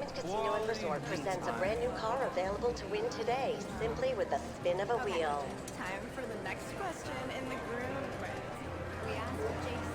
Diamond Casino and Resort presents a brand new car available to win today, simply with the spin of a wheel. Time for the next question in the groom quiz. We asked Jason.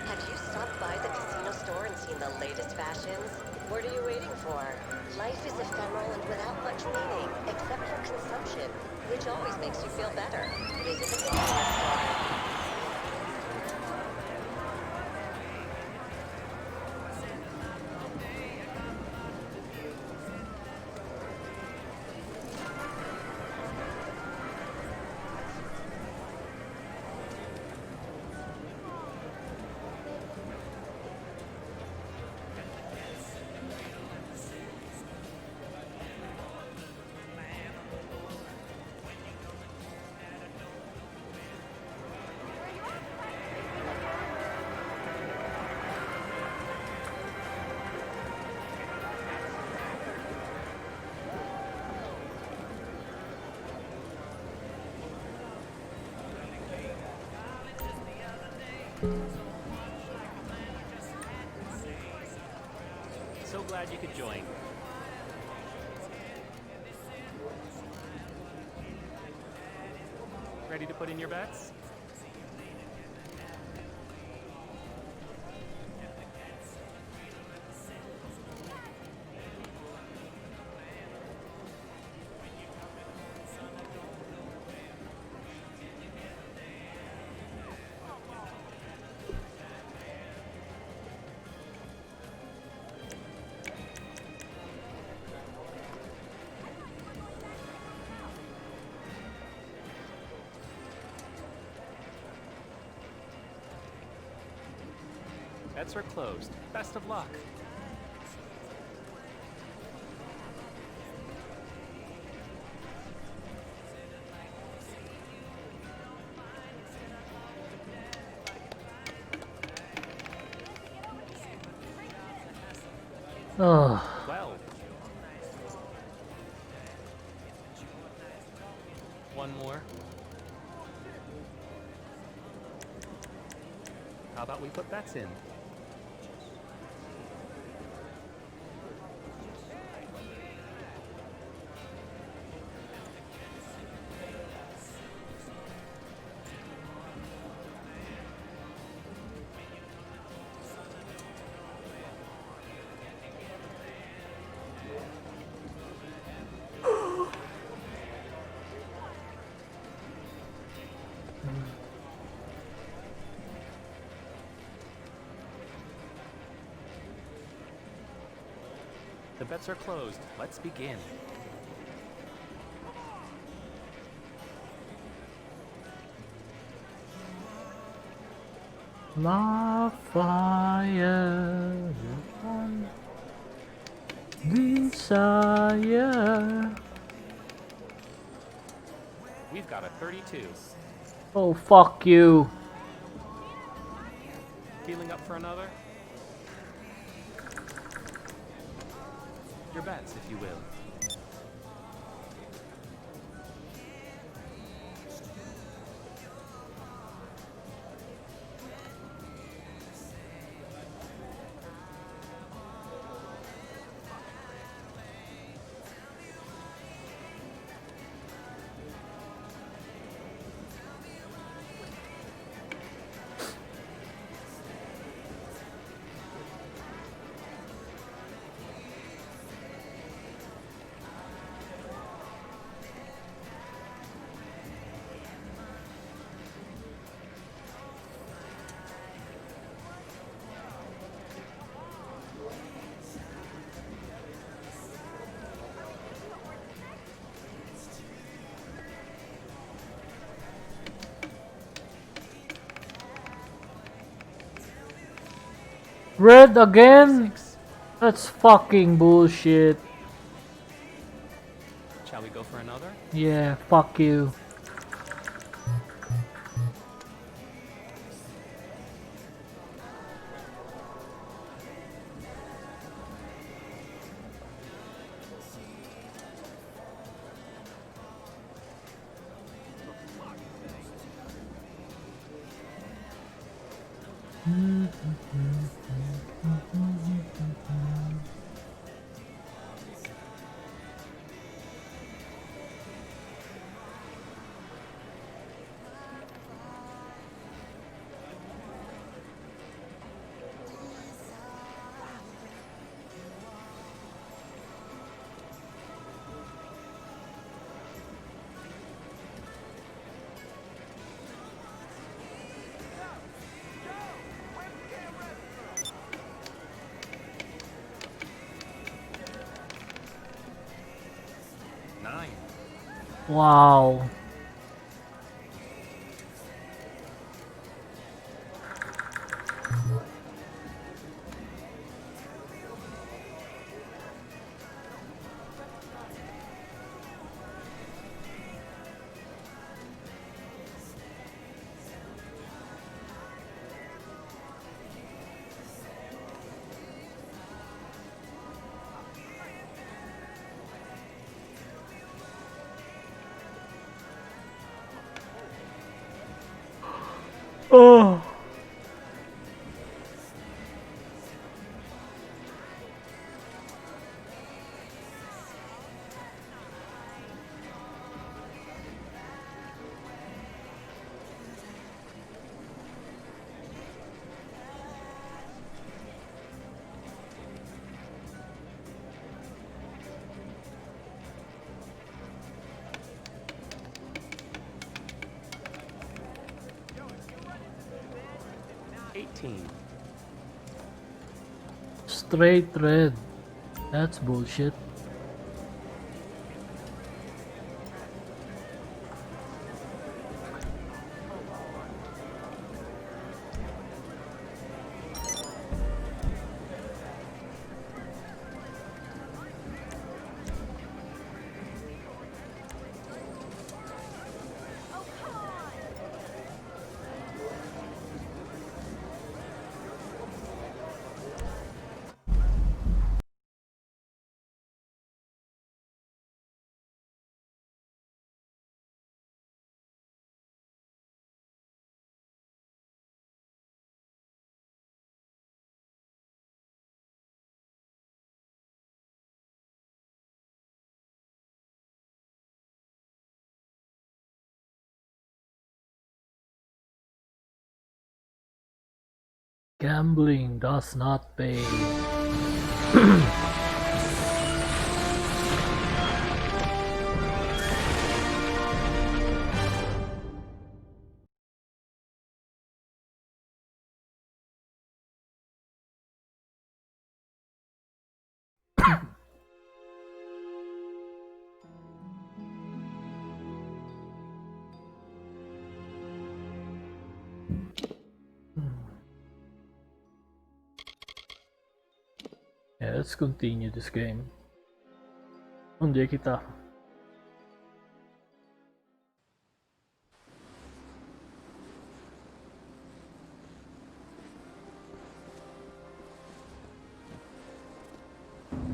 Have you stopped by the casino store and seen the latest fashions? What are you waiting for? Life is ephemeral and without much meaning, except for consumption, which always makes you feel better. Visit the casino store. So glad you could join. Ready to put in your bets? Bets are closed. Best of luck. Oh, 12. One more. How about we put bets in? The bets are closed. Let's begin. my fire on desire. We've got a 32. Oh, fuck you. Feeling up for another? Your bets, if you will. Red again? That's fucking bullshit. Shall we go for another? Yeah, fuck you. 9. Wow. Oh. Straight red. That's bullshit. Gambling does not pay. Yeah, let's continue this game. Undian kita.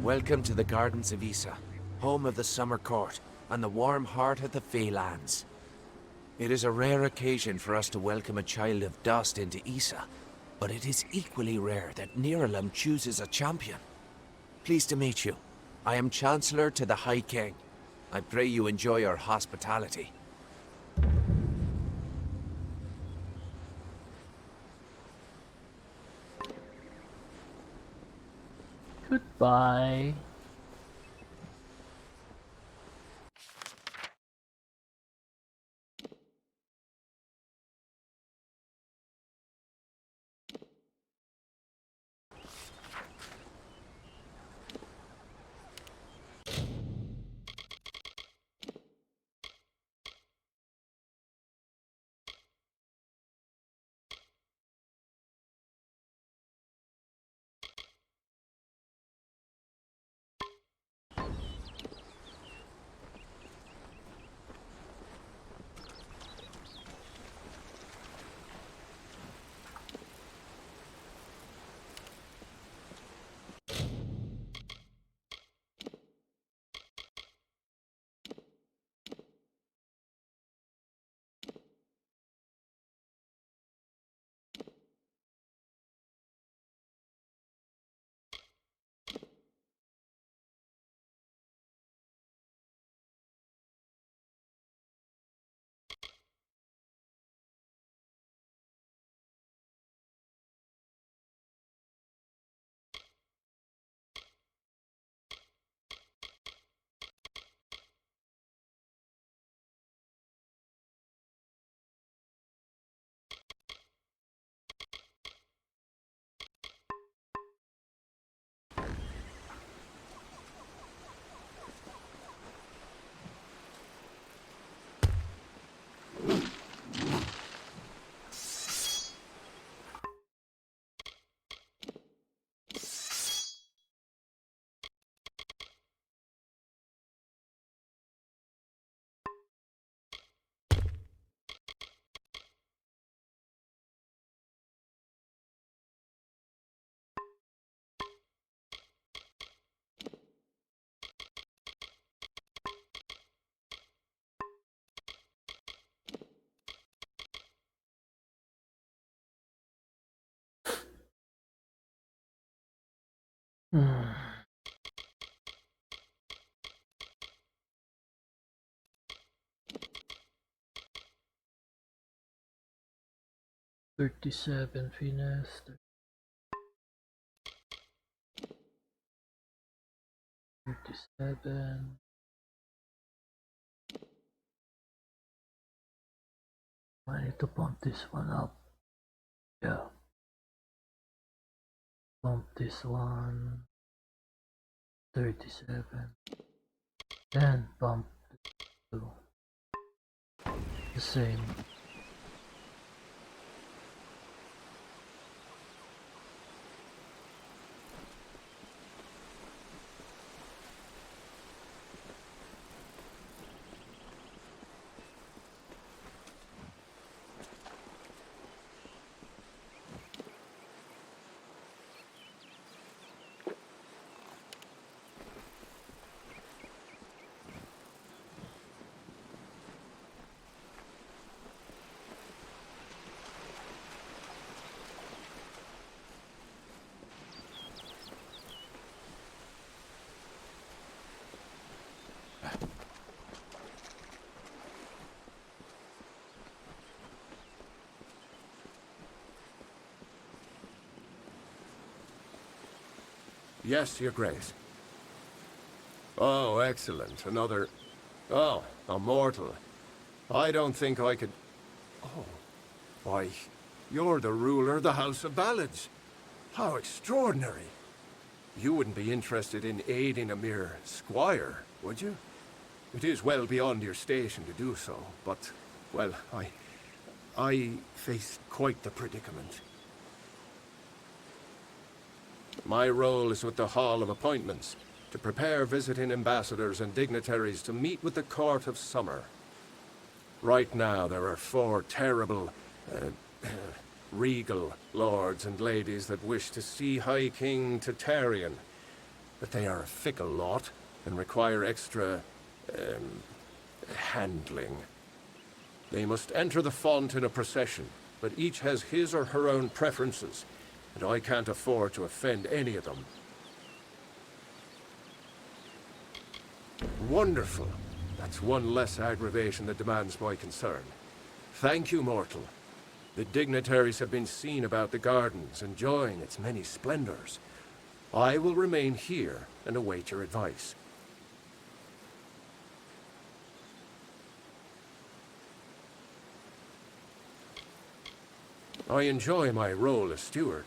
Welcome to the Gardens of Issa, home of the Summer Court, and the warm heart of the Feylands. It is a rare occasion for us to welcome a child of dust into Issa, but it is equally rare that Niralam chooses a champion. Pleased to meet you. I am Chancellor to the High King. I pray you enjoy our hospitality. Goodbye. 37 finesse. 37. I need to bump this one up. Yeah. Bump this one. 37. And bump the two. The same. Yes, Your Grace. Oh, excellent. Another... Oh, a mortal. I don't think I could... Oh, why, you're the ruler of the House of Ballads. How extraordinary. You wouldn't be interested in aiding a mere squire, would you? It is well beyond your station to do so, but, well, I face quite the predicament. My role is with the Hall of Appointments, to prepare visiting ambassadors and dignitaries to meet with the Court of Summer. Right now, there are 4 terrible, regal lords and ladies that wish to see High King Tartarian, but they are a fickle lot and require extra, handling. They must enter the font in a procession, but each has his or her own preferences, and I can't afford to offend any of them. Wonderful. That's one less aggravation that demands my concern. Thank you, mortal. The dignitaries have been seen about the gardens, enjoying its many splendors. I will remain here and await your advice. I enjoy my role as steward,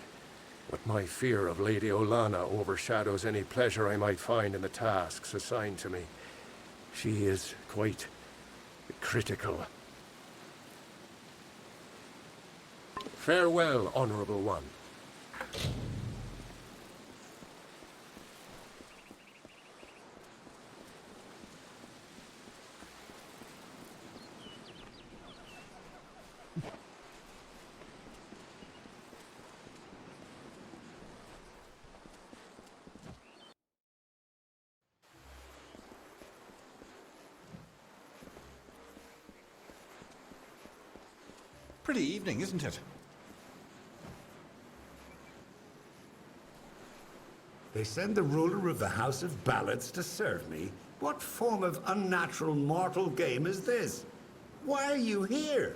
but my fear of Lady Olana overshadows any pleasure I might find in the tasks assigned to me. She is quite critical. Farewell, Honorable One. Pretty evening, isn't it? They send the ruler of the House of Ballads to serve me? What form of unnatural mortal game is this? Why are you here?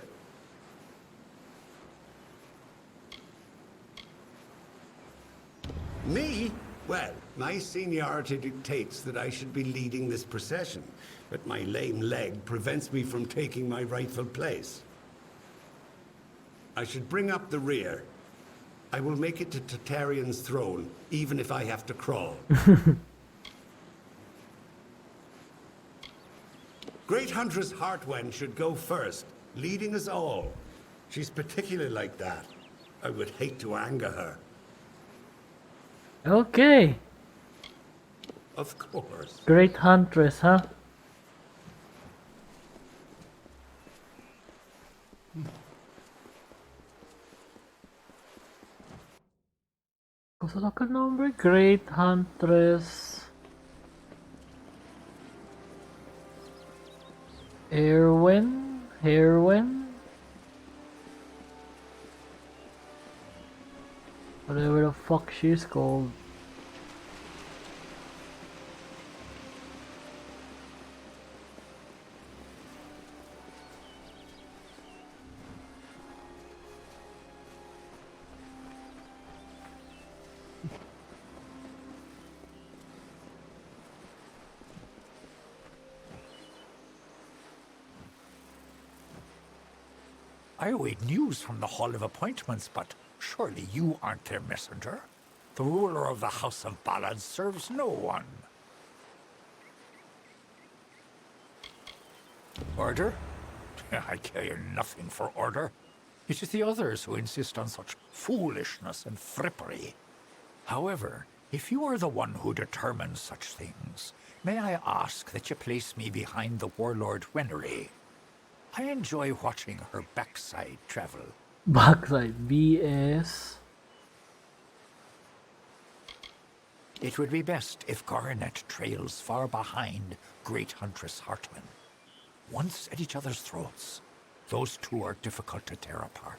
Me? Well, my seniority dictates that I should be leading this procession, but my lame leg prevents me from taking my rightful place. I should bring up the rear. I will make it to Tartarian's throne, even if I have to crawl. Great Huntress Heartwen should go first, leading us all. She's particularly like that. I would hate to anger her. Okay. Of course. Great Huntress, huh? Cosa toca il nombre? Great Huntress Erwin? Whatever the fuck she's called. I await news from the Hall of Appointments, but surely you aren't their messenger. The ruler of the House of Ballads serves no one. Order? I care nothing for order. It is the others who insist on such foolishness and frippery. However, if you are the one who determines such things, may I ask that you place me behind the warlord Wenery? I enjoy watching her backside travel. Backside BS. It would be best if Garnet trails far behind Great Huntress Hartman. Once at each other's throats, those two are difficult to tear apart.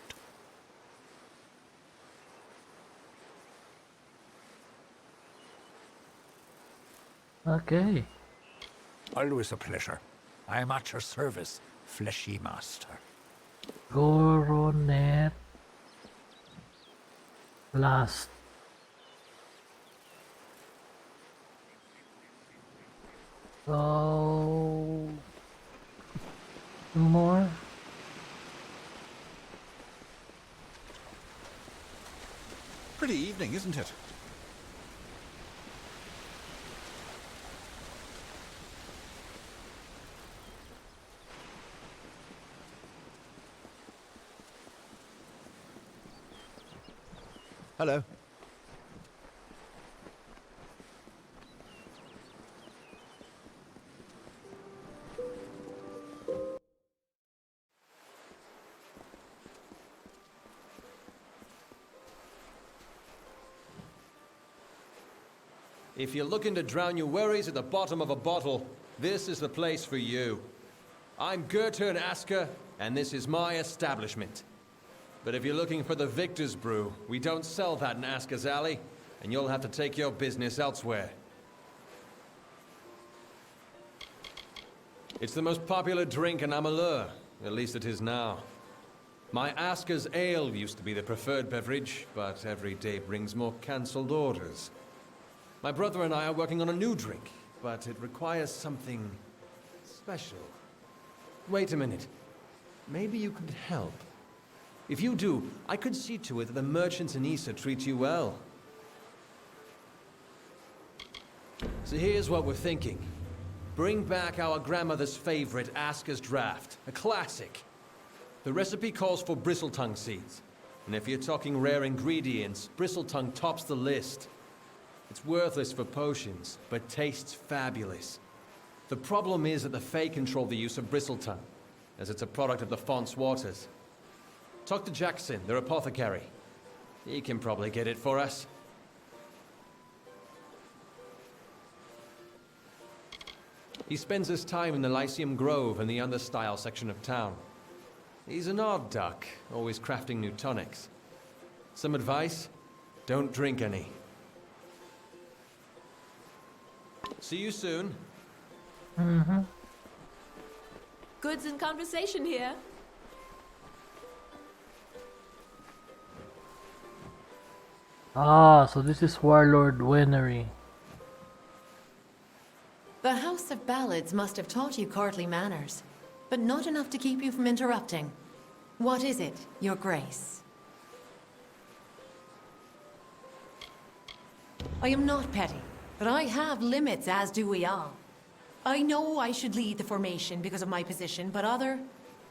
Okay. Always a pleasure. I am at your service, fleshy master. Goronet. Last. So... two more. Pretty evening, isn't it? Hello. If you're looking to drown your worries at the bottom of a bottle, this is the place for you. I'm Gertern Asker, and this is my establishment. But if you're looking for the Victor's Brew, we don't sell that in Asker's Alley, and you'll have to take your business elsewhere. It's the most popular drink in Amalur, at least it is now. My Asker's Ale used to be the preferred beverage, but every day brings more cancelled orders. My brother and I are working on a new drink, but it requires something special. Wait a minute. Maybe you could help. If you do, I could see to it that the merchants in Issa treat you well. So here's what we're thinking. Bring back our grandmother's favorite Asker's Draft, a classic. The recipe calls for bristletongue seeds. And if you're talking rare ingredients, bristletongue tops the list. It's worthless for potions, but tastes fabulous. The problem is that the Fae control the use of bristletongue, as it's a product of the Font's waters. Talk to Jackson, their apothecary. He can probably get it for us. He spends his time in the Lyceum Grove and the Understyle section of town. He's an odd duck, always crafting new tonics. Some advice? Don't drink any. See you soon. Mm-hmm. Goods in conversation here. Ah, so this is Warlord Wenery. The House of Ballads must have taught you courtly manners, but not enough to keep you from interrupting. What is it, Your Grace? I am not petty, but I have limits, as do we all. I know I should lead the formation because of my position, but other,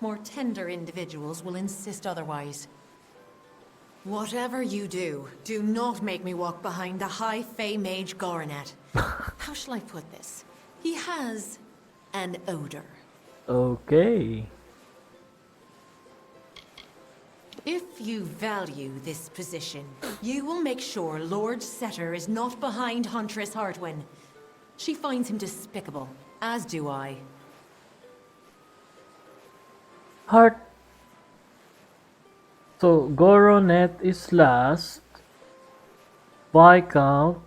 more tender individuals will insist otherwise. Whatever you do, do not make me walk behind the high Fae mage Goronet. How shall I put this? He has an odor. Okay. If you value this position, you will make sure Lord Setter is not behind Huntress Hartwin. She finds him despicable, as do I. Heart. So Goronet is last. Viscount.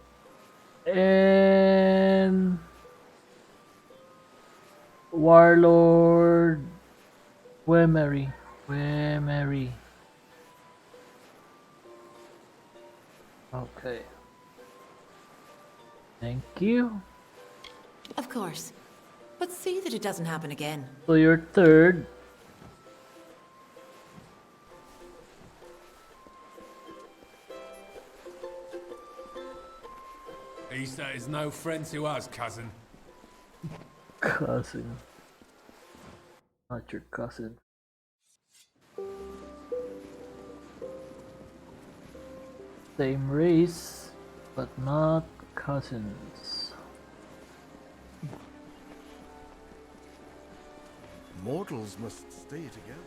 And Warlord Wemery. Okay. Thank you. Of course. But see that it doesn't happen again. So you're third. Isa is no friend to us, cousin. Cousin. Not your cousin. Same race, but not cousins. Mortals must stay together.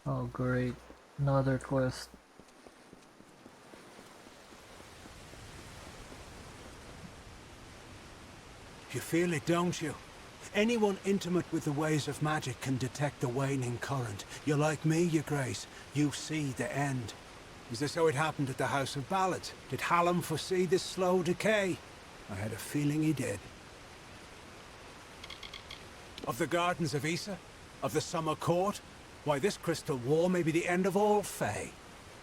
Oh great, another quest. You feel it, don't you? Anyone intimate with the ways of magic can detect the waning current. You're like me, your grace. You see the end. Is this how it happened at the House of Ballads? Did Hallam foresee this slow decay? I had a feeling he did. Of the Gardens of Isa? Of the Summer Court? Why, this crystal war may be the end of all Fae.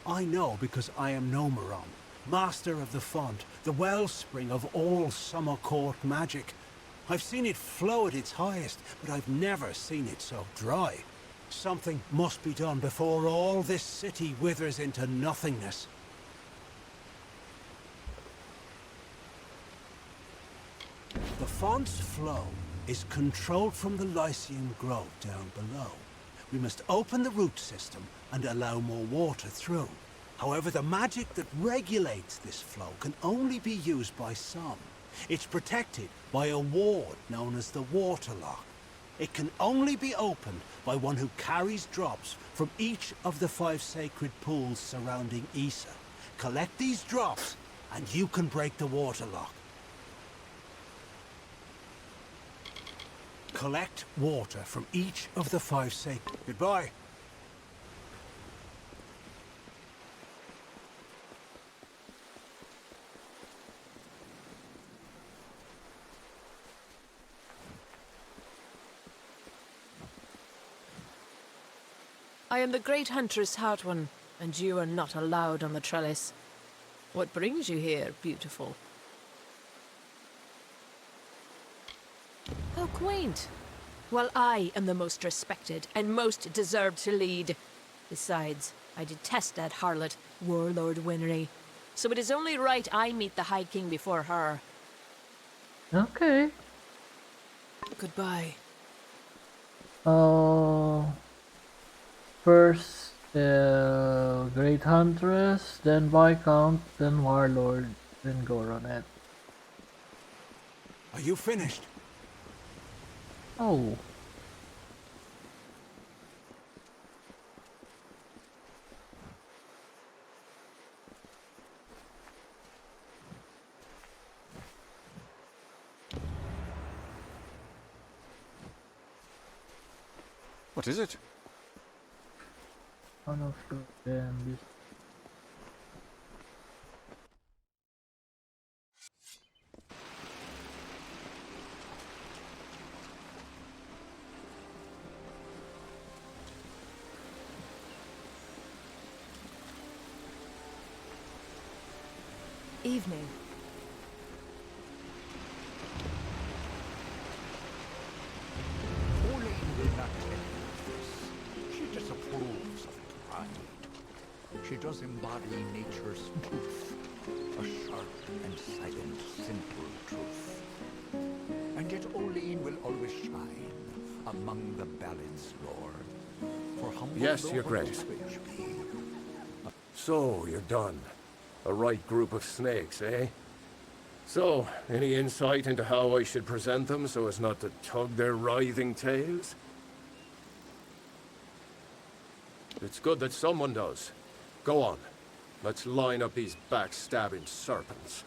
I know because I am Nomeron, master of the font, the wellspring of all Summer Court magic. I've seen it flow at its highest, but I've never seen it so dry. Something must be done before all this city withers into nothingness. The font's flow is controlled from the Lycian Grove down below. We must open the root system and allow more water through. However, the magic that regulates this flow can only be used by some. It's protected by a ward known as the Waterlock. It can only be opened by one who carries drops from each of the 5 sacred pools surrounding Isa. Collect these drops, and you can break the Waterlock. Collect water from each of the 5 sacred... Goodbye. I am the great huntress Hartwan, and you are not allowed on the trellis. What brings you here, beautiful? How quaint. Well, I am the most respected and most deserved to lead. Besides, I detest that harlot, Warlord Winry. So it is only right I meet the High King before her. Okay. Goodbye. First, Great Huntress, then Viscount, then Warlord, then Goronet. Are you finished? Oh. What is it? One of them. Evening. Pauline will not tell you this. She disapproves of pride. She does embody nature's truth, a sharp and silent, simple truth. And yet Pauline will always shine among the ballad's lore. For humble Yes, though Your her Grace. language be, So, you're done. A right group of snakes, eh? So, any insight into how I should present them so as not to tug their writhing tails? It's good that someone does. Go on. Let's line up these backstabbing serpents.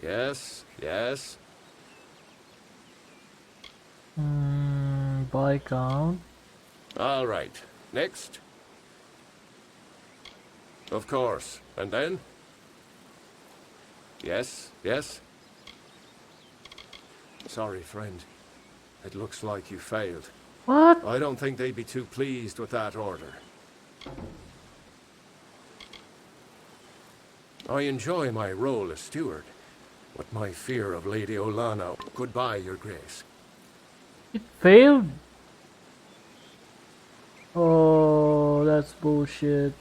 Yes, yes. Viscount. All right. Next. Of course. And then? Yes, yes? Sorry, friend. It looks like you failed. What? I don't think they'd be too pleased with that order. I enjoy my role as steward, but my fear of Lady Olana... Goodbye, Your Grace. It failed? Oh, that's bullshit.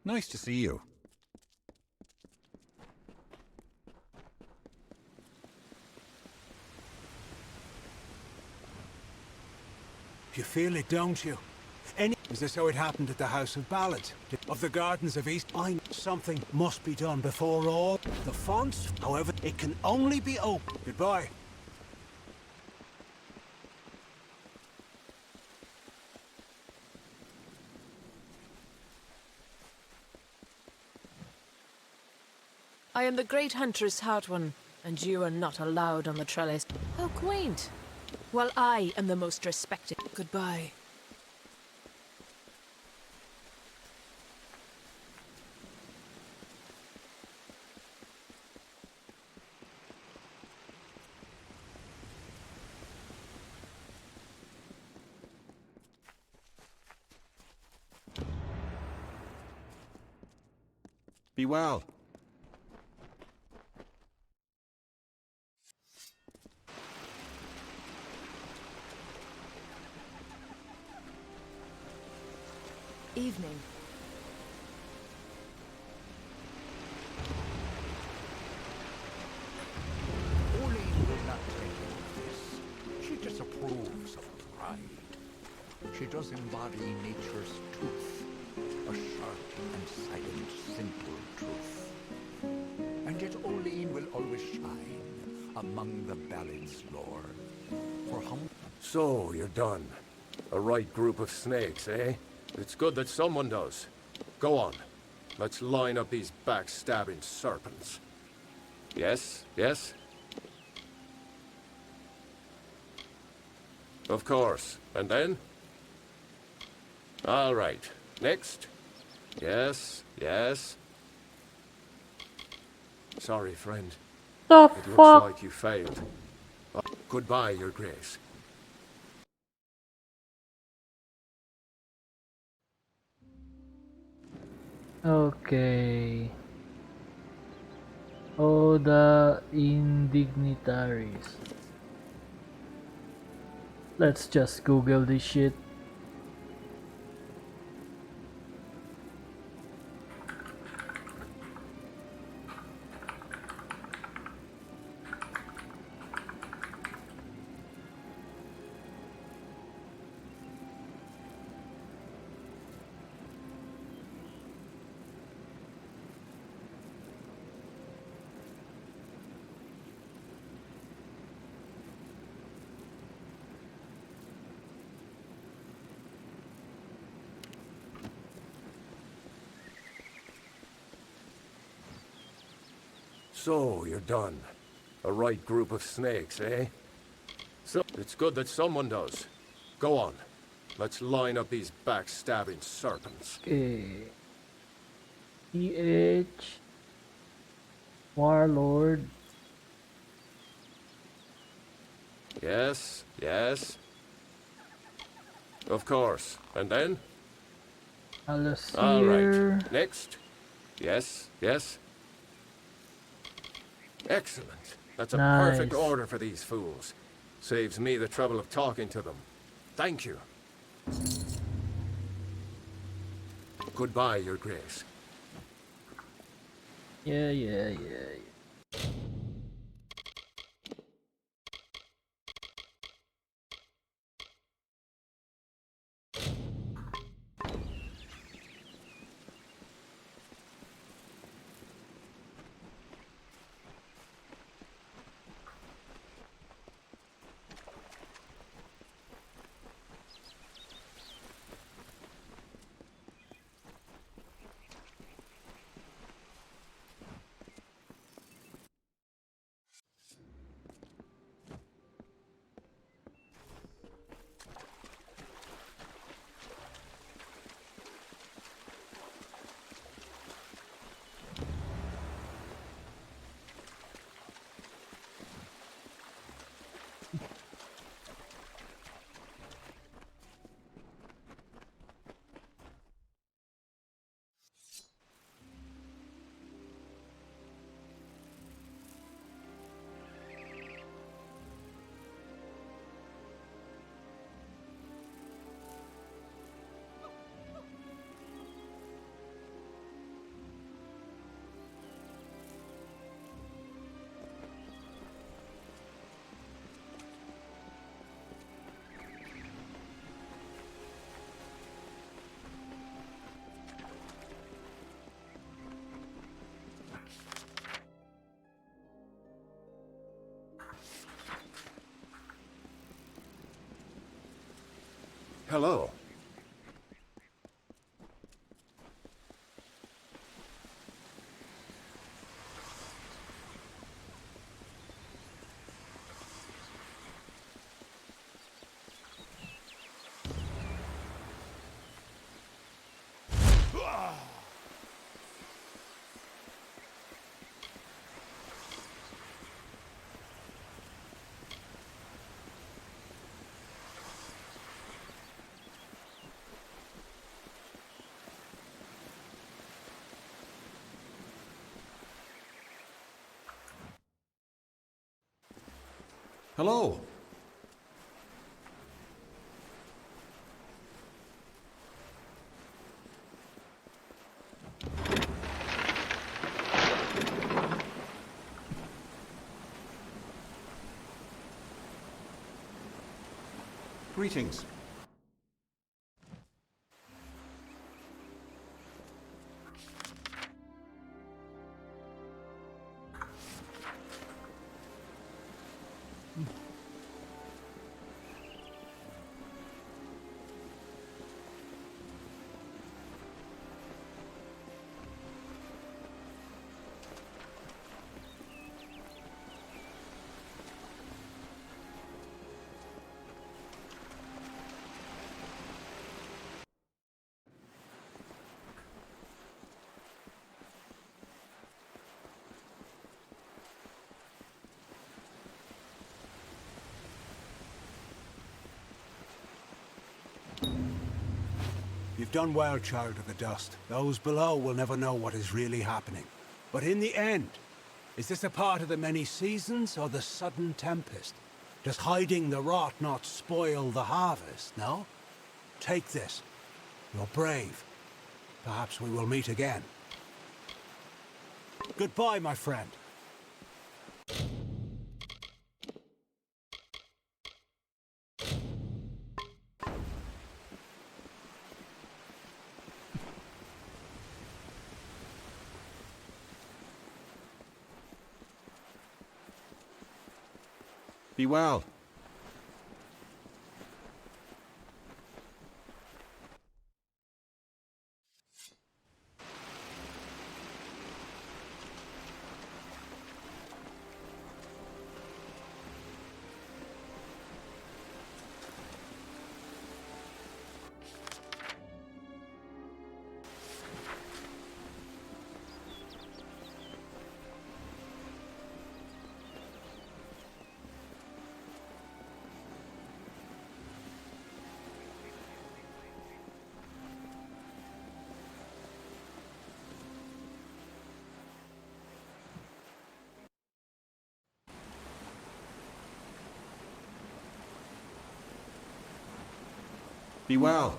Nice to see you. You feel it, don't you? Is this how it happened at the House of Ballads? Of the Gardens of East? Something must be done before all. The fonts, however, it can only be open. Goodbye. I am the great huntress Hartwin, and you are not allowed on the trellis. How quaint. Well, I am the most respected. Goodbye. Be well. Evening. Pauline will not take any of this. She disapproves of pride. She does embody nature's truth, a sharp and silent, simple truth. And yet Pauline will always shine among the ballad's lore. For hum... So, you're done. A right group of snakes, eh? It's good that someone does. Go on. Let's line up these backstabbing serpents. Yes? Yes? Of course. And then? All right. Next. Yes, yes. Sorry, friend. The It looks fuck? like you failed. Goodbye, Your Grace. Okay. Oh, the indignitaries. Let's just Google this shit. So, you're done. A right group of snakes, eh? So, it's good that someone does. Go on. Let's line up these backstabbing serpents. Okay. PH. Warlord. Yes, yes. Of course. And then? All Alasir. right. Next. Yes, yes. Excellent. That's a perfect Nice. order for these fools. Saves me the trouble of talking to them. Thank you. Goodbye, Your Grace. Yeah. Hello. Hello. Greetings. You've done well, Child of the Dust. Those below will never know what is really happening. But in the end, is this a part of the many seasons or the sudden tempest? Does hiding the rot not spoil the harvest, no? Take this. You're brave. Perhaps we will meet again. Goodbye, my friend. Be well. Be well.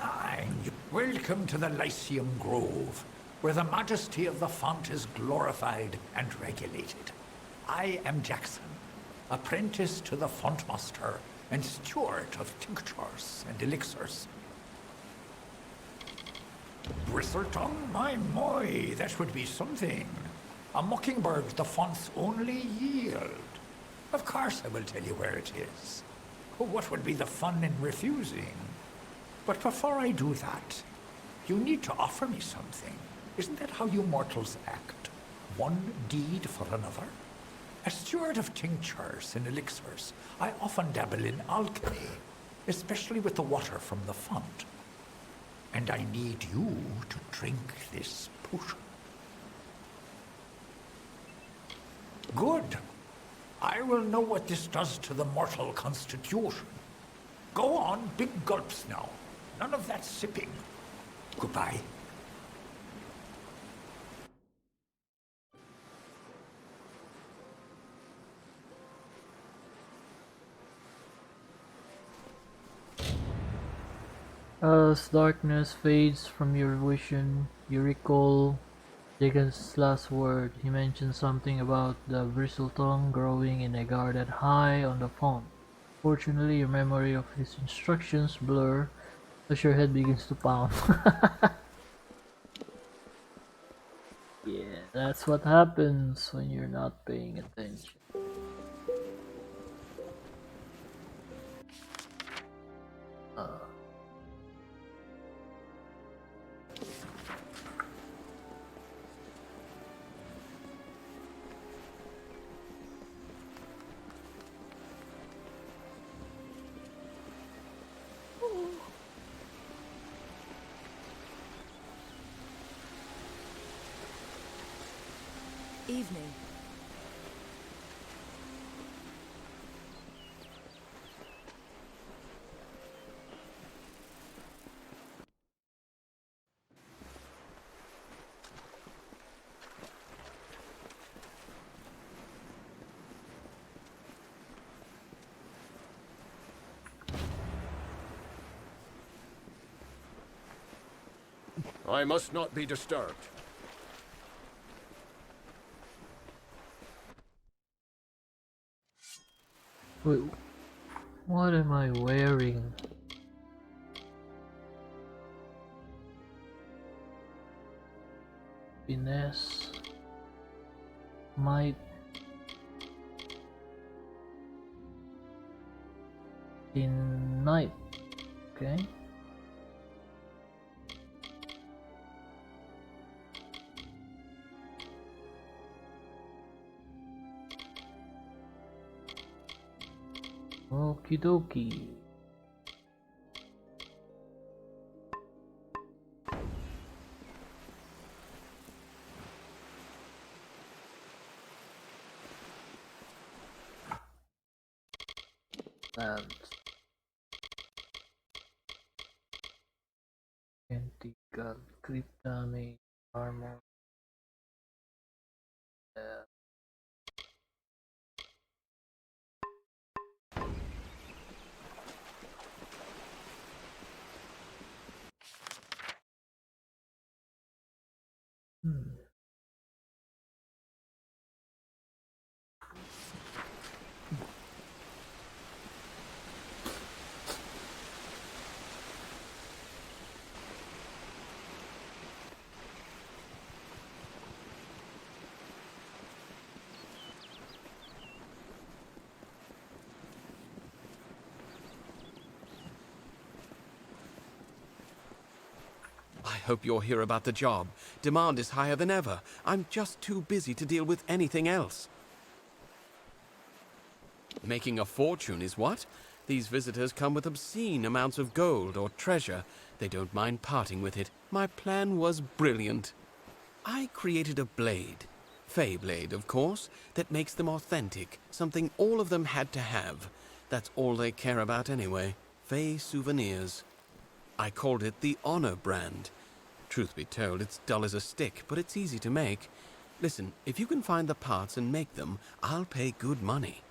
And welcome to the Lyceum Grove, where the majesty of the font is glorified and regulated. I am Jackson, apprentice to the fontmaster and steward of tinctures and elixirs. Bristletongue, my, that would be something. A mockingbird the font's only yield. Of course I will tell you where it is. What would be the fun in refusing? But before I do that, you need to offer me something. Isn't that how you mortals act? One deed for another? As steward of tinctures and elixirs, I often dabble in alchemy, especially with the water from the font. And I need you to drink this potion. Good. I will know what this does to the mortal constitution. Go on, big gulps now. None of that sipping. Goodbye. As darkness fades from your vision, you recall Jagan's last word. He mentioned something about the bristletongue growing in a garden high on the font. Fortunately, your memory of his instructions blur as your head begins to pound. Yeah, that's what happens when you're not paying attention. Evening. I must not be disturbed. Wait, what am I wearing? Finesse, might, in night. Okay. Okie dokie. And anti-gun, crit damage, armor. I hope you're here about the job. Demand is higher than ever. I'm just too busy to deal with anything else. Making a fortune is what? These visitors come with obscene amounts of gold or treasure. They don't mind parting with it. My plan was brilliant. I created a blade. Fey blade, of course, that makes them authentic. Something all of them had to have. That's all they care about anyway. Fey souvenirs. I called it the Honor brand. Truth be told, it's dull as a stick, but it's easy to make. Listen, if you can find the parts and make them, I'll pay good money.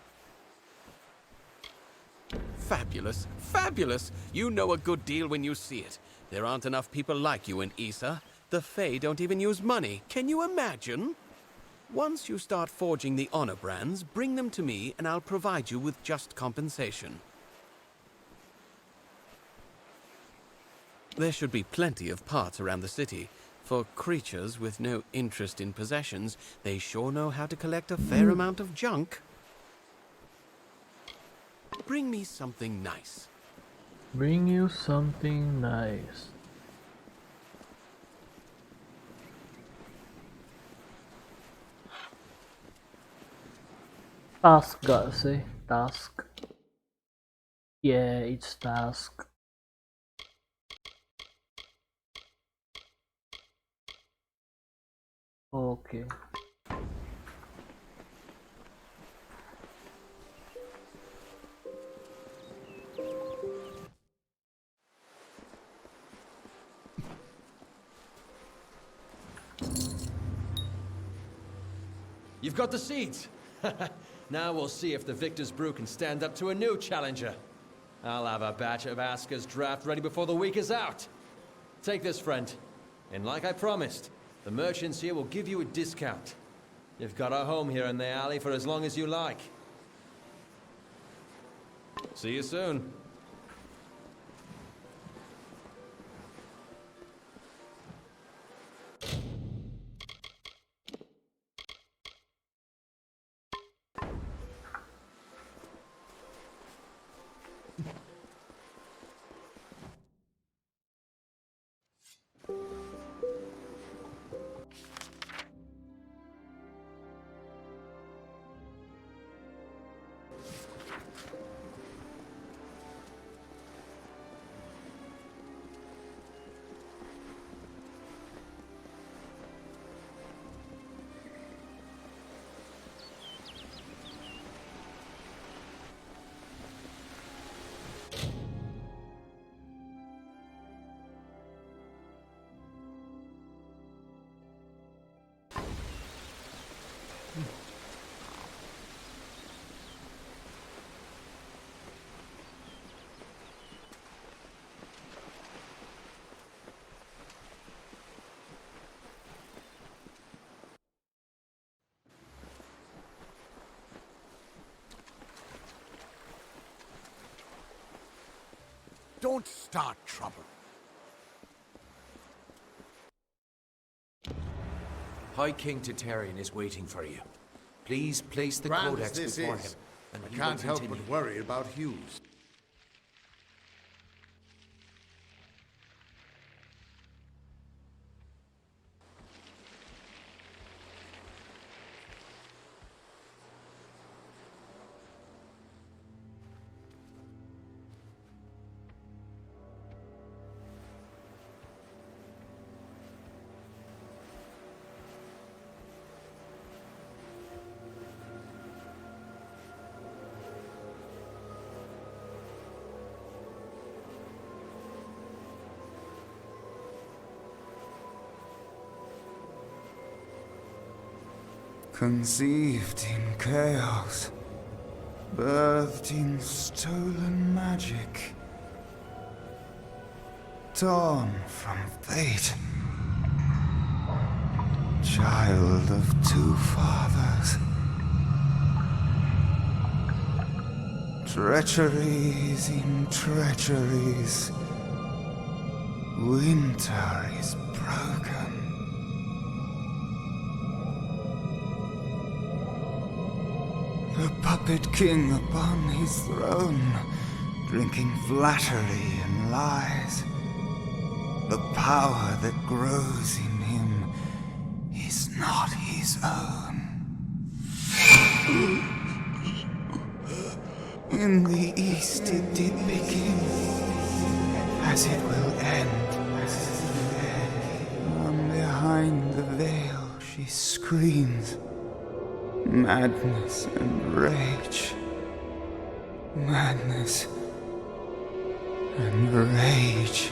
Fabulous, fabulous! You know a good deal when you see it. There aren't enough people like you in Issa. The Fae don't even use money. Can you imagine? Once you start forging the honor brands, bring them to me and I'll provide you with just compensation. There should be plenty of parts around the city. For creatures with no interest in possessions, they sure know how to collect a fair amount of junk. Bring me something nice. Bring you something nice. Task gak sih? Task. Yeah, it's task. Okay. You've got the seeds. Now we'll see if the Victor's Brew can stand up to a new challenger. I'll have a batch of Aska's draft ready before the week is out. Take this, friend. And like I promised, the merchants here will give you a discount. You've got a home here in the alley for as long as you like. See you soon. Don't start trouble. High King Tatarian is waiting for you. Please place the Grand codex as this before is, him, and I he can't will help continue. but worry about Hughes. Conceived in chaos, birthed in stolen magic, torn from fate, child of two fathers, treacheries in treacheries, winter is broken. A puppet king upon his throne, drinking flattery and lies. The power that grows in him is not his own. In the east it did begin, as it will end. From behind the veil she screams. Madness and rage. Madness and rage.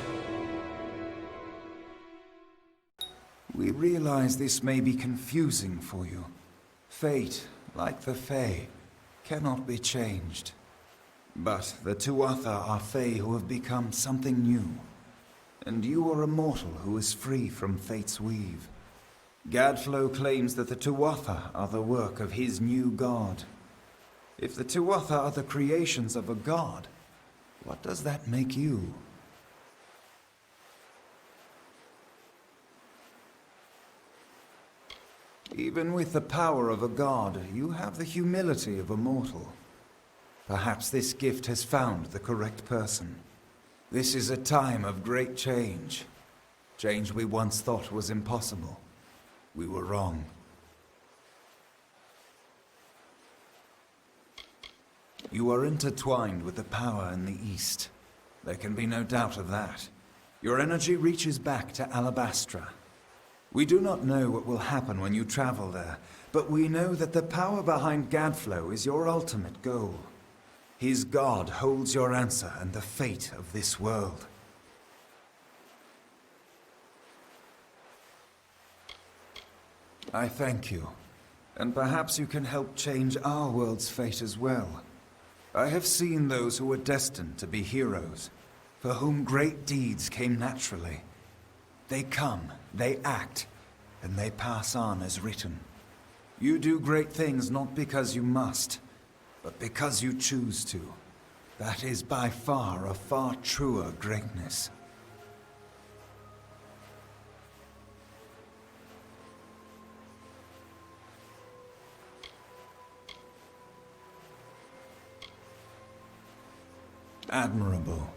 We realize this may be confusing for you. Fate, like the Fae, cannot be changed. But the Tuatha are Fae who have become something new. And you are a mortal who is free from Fate's weave. Gadflow claims that the Tuatha are the work of his new god. If the Tuatha are the creations of a god, what does that make you? Even with the power of a god, you have the humility of a mortal. Perhaps this gift has found the correct person. This is a time of great change. Change we once thought was impossible. We were wrong. You are intertwined with the power in the East. There can be no doubt of that. Your energy reaches back to Alabastra. We do not know what will happen when you travel there, but we know that the power behind Gadflow is your ultimate goal. His god holds your answer and the fate of this world. I thank you, and perhaps you can help change our world's fate as well. I have seen those who were destined to be heroes, for whom great deeds came naturally. They come, they act, and they pass on as written. You do great things not because you must, but because you choose to. That is by far a far truer greatness. Admirable.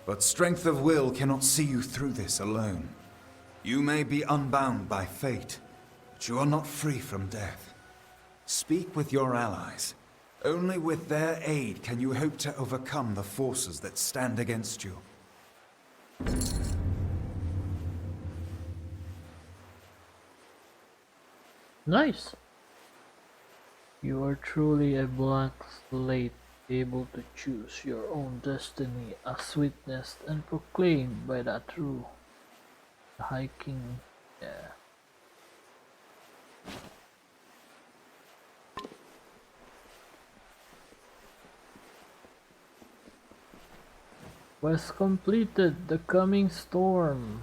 But strength of will cannot see you through this alone. You may be unbound by fate, but you are not free from death. Speak with your allies. Only with their aid can you hope to overcome the forces that stand against you. Nice. You are truly a blank slate, able to choose your own destiny as witnessed and proclaimed by that true High King. Yeah. Was completed. The coming storm.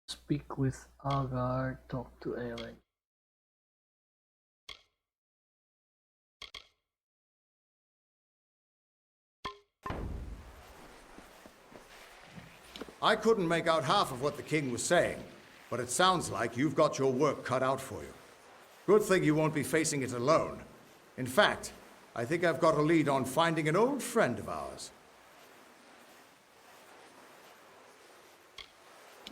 Speak with Agar, talk to Aaron. I couldn't make out half of what the king was saying, but it sounds like you've got your work cut out for you. Good thing you won't be facing it alone. In fact, I think I've got a lead on finding an old friend of ours.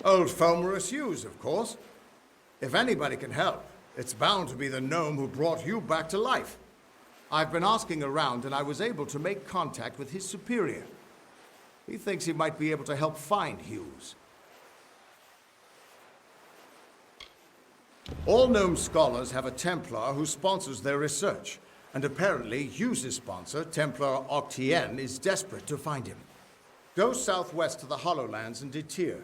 Old Fomorous Hughes, of course. If anybody can help, it's bound to be the gnome who brought you back to life. I've been asking around and I was able to make contact with his superior. He thinks he might be able to help find Hughes. All gnome scholars have a Templar who sponsors their research, and apparently Hughes' sponsor, Templar Octien, is desperate to find him. Go southwest to the Hollowlands and Detir.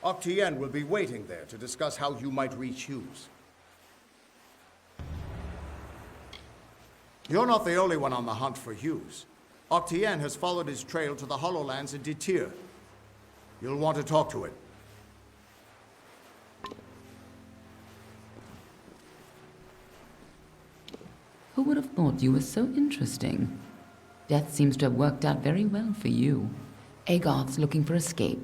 Octien will be waiting there to discuss how you might reach Hughes. You're not the only one on the hunt for Hughes. Octien has followed his trail to the Hollowlands in Detir. You'll want to talk to it. Who would have thought you were so interesting? Death seems to have worked out very well for you. Agarth's looking for escape.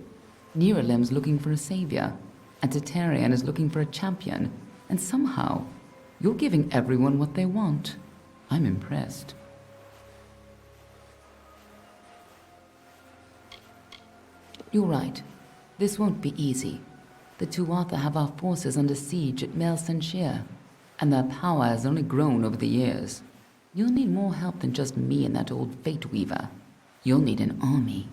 Neuralim's looking for a savior. And Tatarian is looking for a champion. And somehow, you're giving everyone what they want. I'm impressed. You're right. This won't be easy. The Tuatha have our forces under siege at Mel Senshir, and their power has only grown over the years. You'll need more help than just me and that old Fate Weaver. You'll need an army.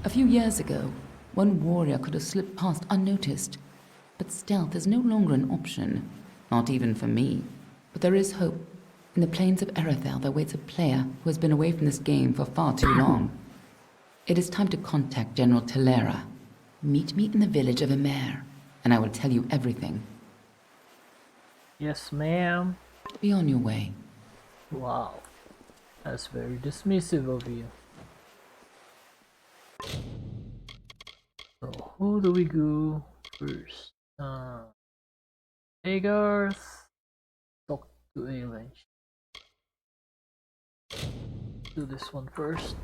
A few years ago, one warrior could have slipped past unnoticed, but stealth is no longer an option, not even for me. But there is hope. In the plains of Erethel, there waits a player who has been away from this game for far too long. It is time to contact General Telera. Meet me in the village of Emer, and I will tell you everything. Yes, ma'am. Be on your way. Wow. That's very dismissive of you. So, who do we go first? Agarth. Talk to Aelen. Do this one first.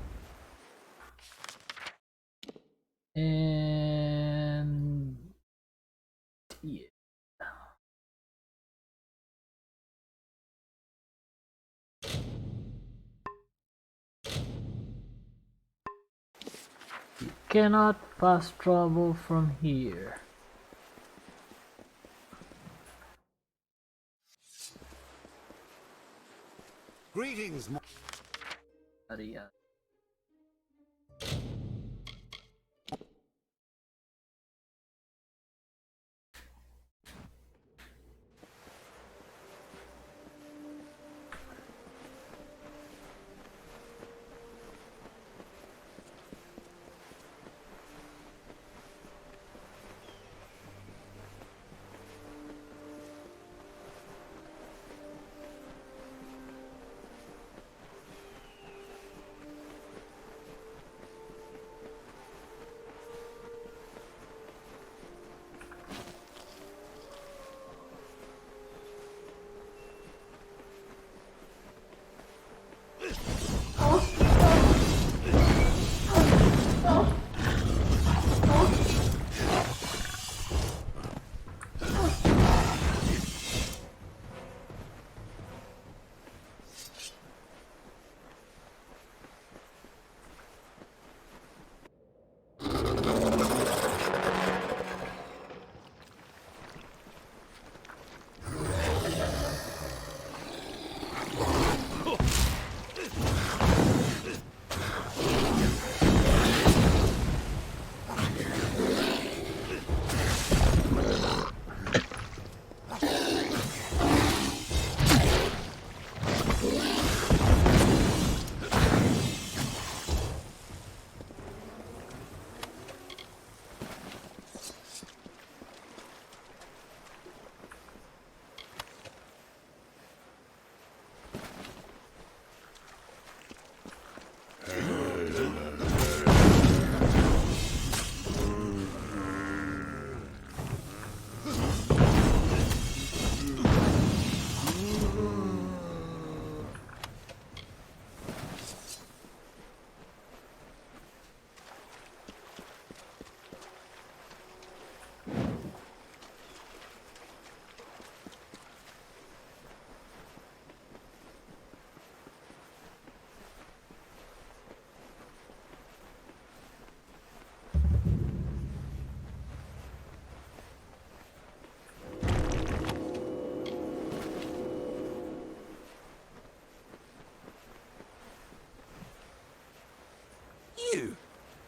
And yeah. You cannot fast travel from here. Greetings, Maria.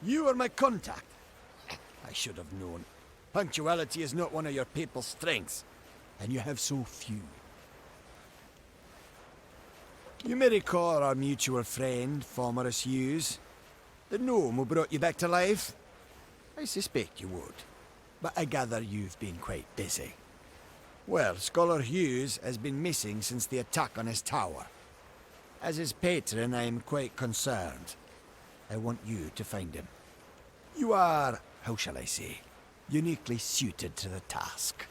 You are my contact. I should have known. Punctuality is not one of your people's strengths, and you have so few. You may recall our mutual friend, Formerus Hughes. The gnome who brought you back to life? I suspect you would, but I gather you've been quite busy. Well, Scholar Hughes has been missing since the attack on his tower. As his patron, I am quite concerned. I want you to find him. You are, how shall I say, uniquely suited to the task.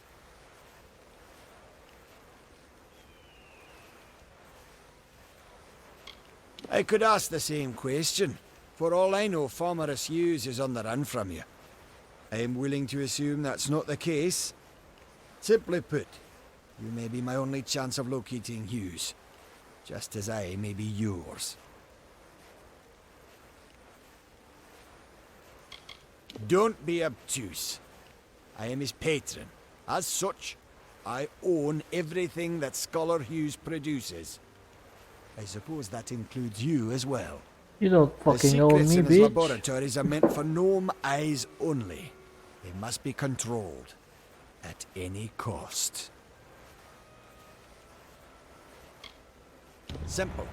I could ask the same question. For all I know, Formerus Hughes is on the run from you. I am willing to assume that's not the case. Simply put, you may be my only chance of locating Hughes, just as I may be yours. Don't be obtuse. I am his patron. As such, I own everything that Scholar Hughes produces. I suppose that includes you as well. You don't The fucking own secrets me, in his bitch. laboratories are meant for gnome eyes only. They must be controlled at any cost. Simple.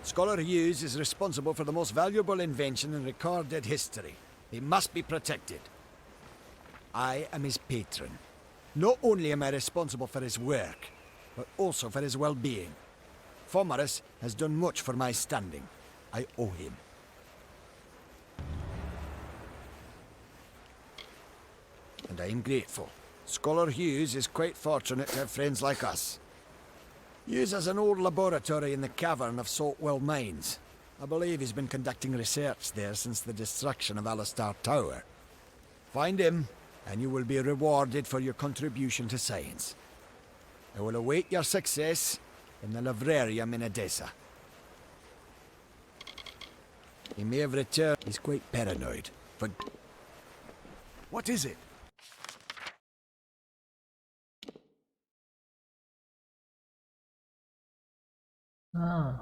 Scholar Hughes is responsible for the most valuable invention in recorded history. He must be protected. I am his patron. Not only am I responsible for his work, but also for his well-being. Fomarus has done much for my standing. I owe him. And I am grateful. Scholar Hughes is quite fortunate to have friends like us. Hughes has an old laboratory in the cavern of Saltwell Mines. I believe he's been conducting research there since the destruction of Alistar Tower. Find him, and you will be rewarded for your contribution to science. I will await your success in the Librarium in Edessa. He may have returned. He's quite paranoid. For... What is it? Ah.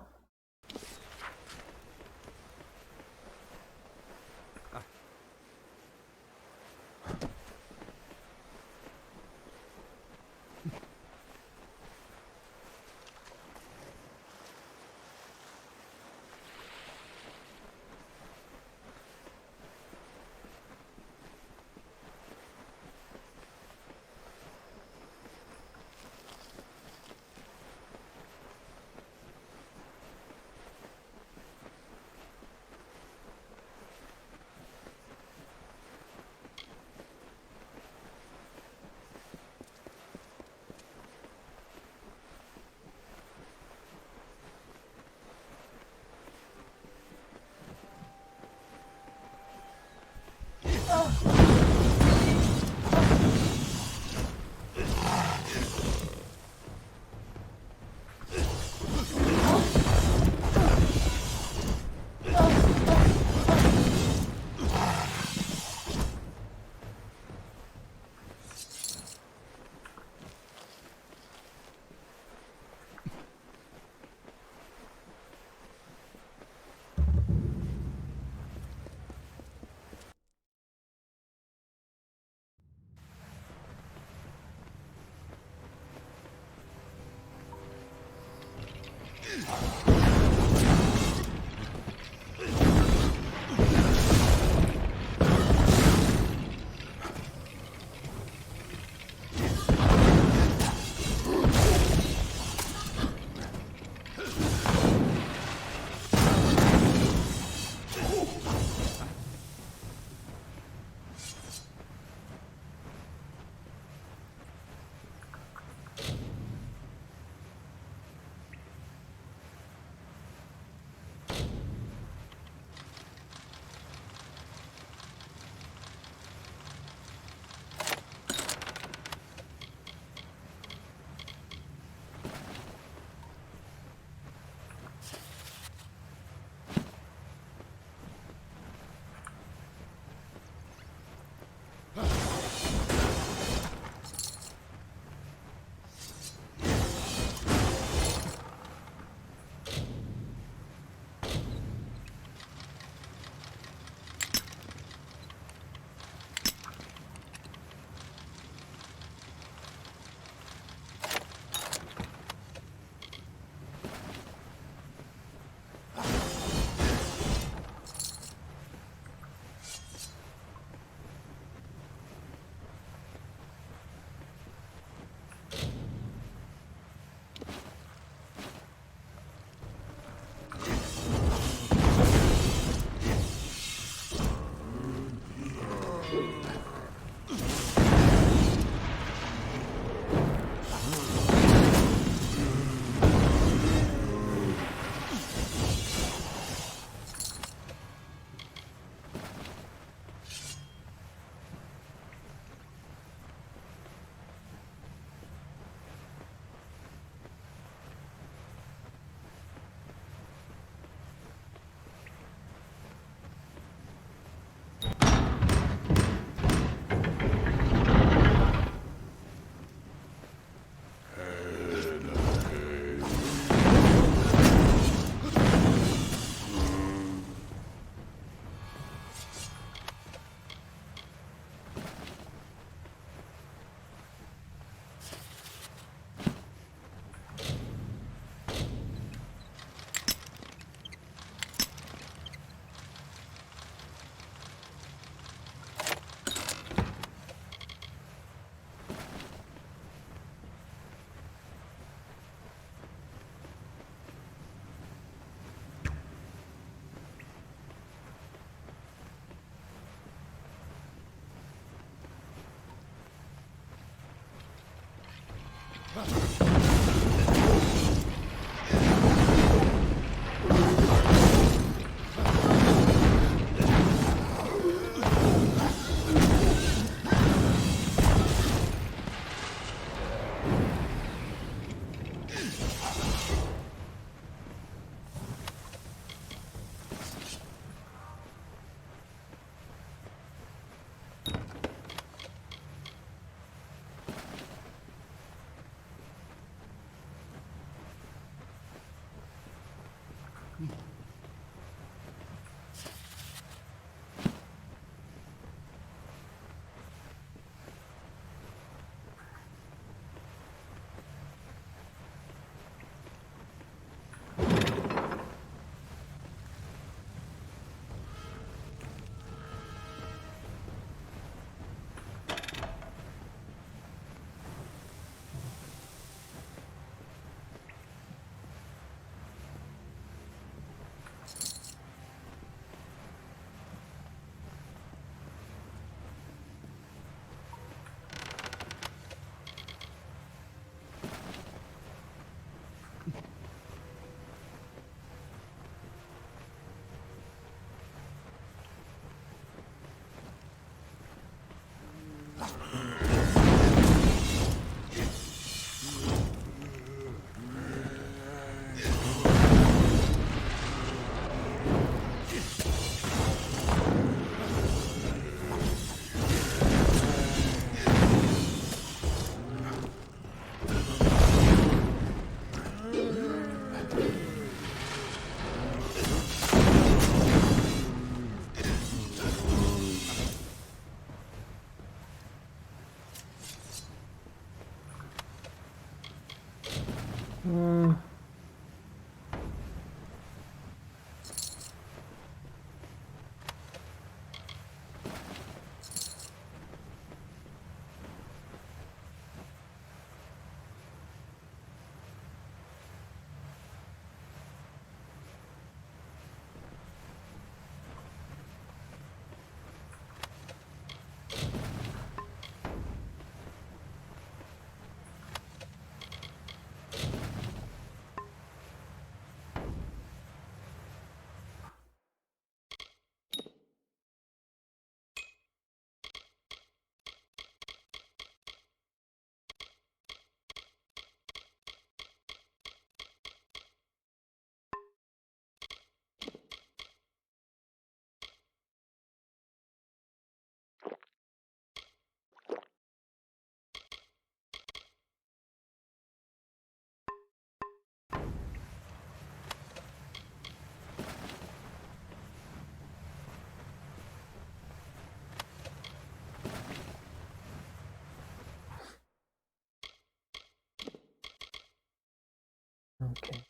Okay.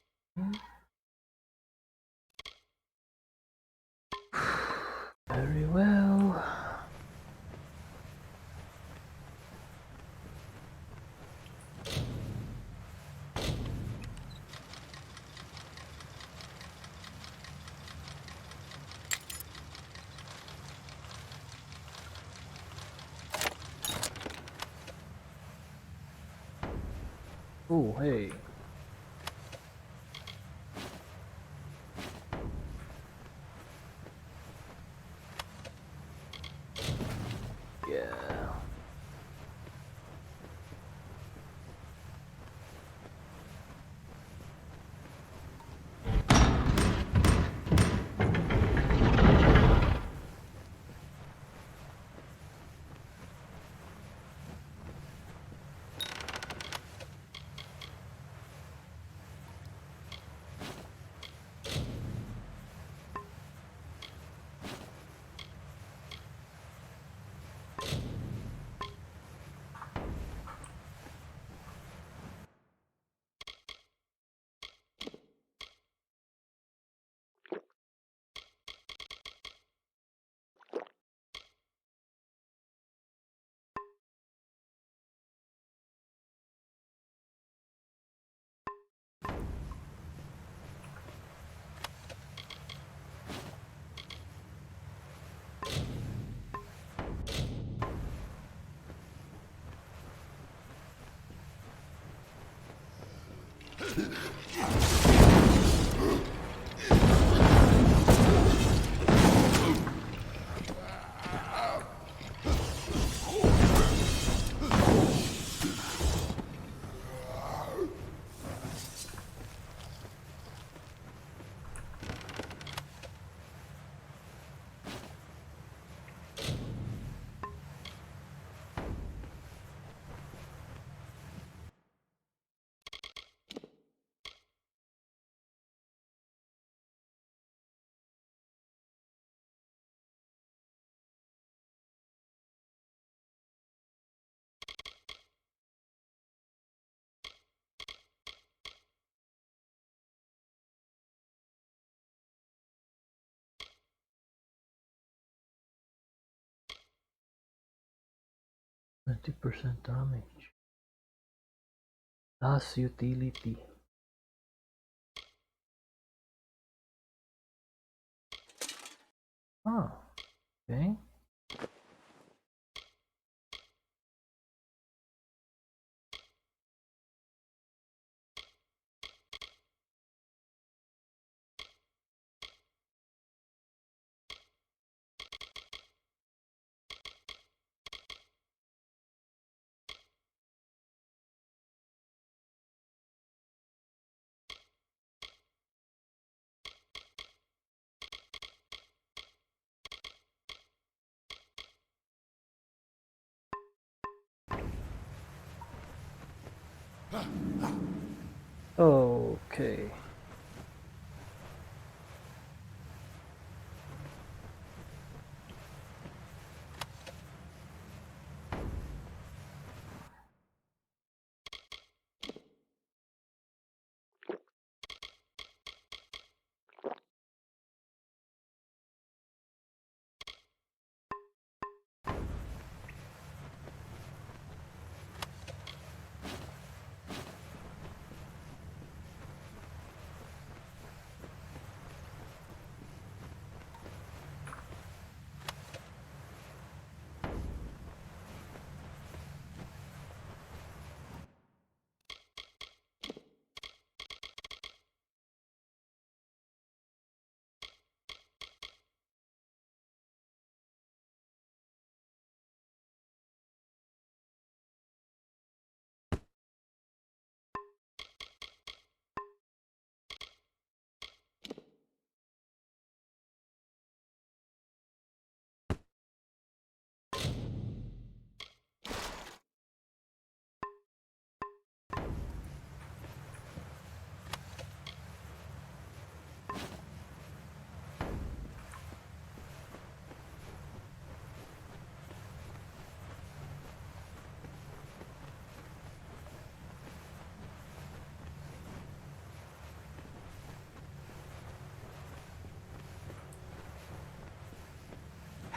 Very well. Oh, hey. Yeah. %20 damage. Last utility. Oh, okay. Okay.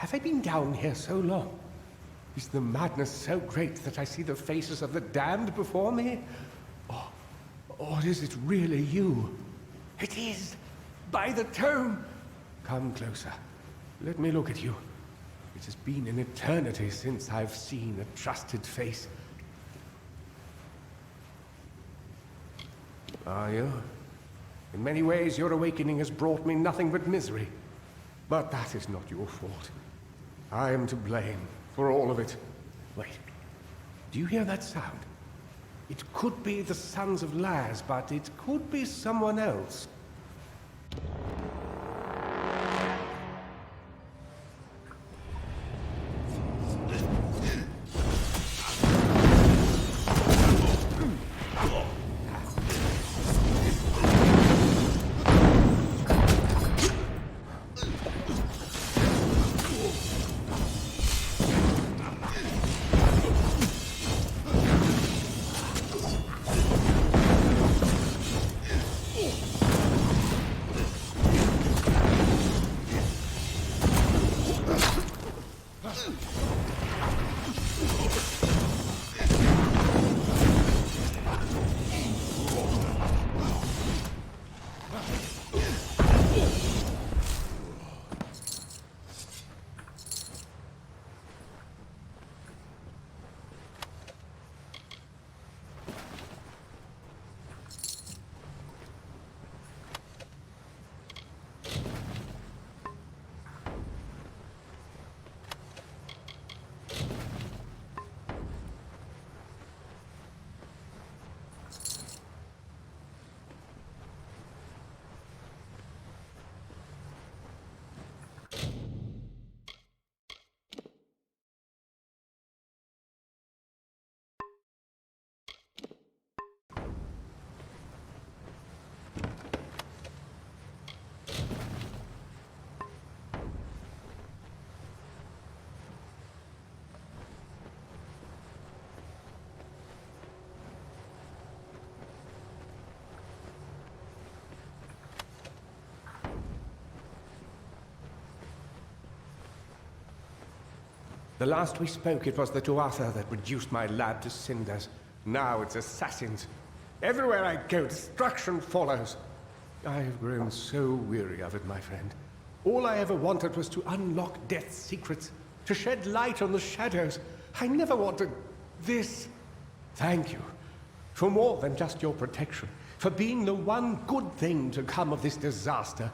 Have I been down here so long? Is the madness so great that I see the faces of the damned before me? Or is it really you? It is! By the tomb! Come closer. Let me look at you. It has been an eternity since I've seen a trusted face. Are you? In many ways, your awakening has brought me nothing but misery. But that is not your fault. I am to blame for all of it. Wait. Do you hear that sound? It could be the Sons of Laz, but it could be someone else. The last we spoke, it was the Tuatha that reduced my lab to cinders. Now it's assassins. Everywhere I go, destruction follows. I have grown so weary of it, my friend. All I ever wanted was to unlock death's secrets, to shed light on the shadows. I never wanted this. Thank you for more than just your protection, for being the one good thing to come of this disaster.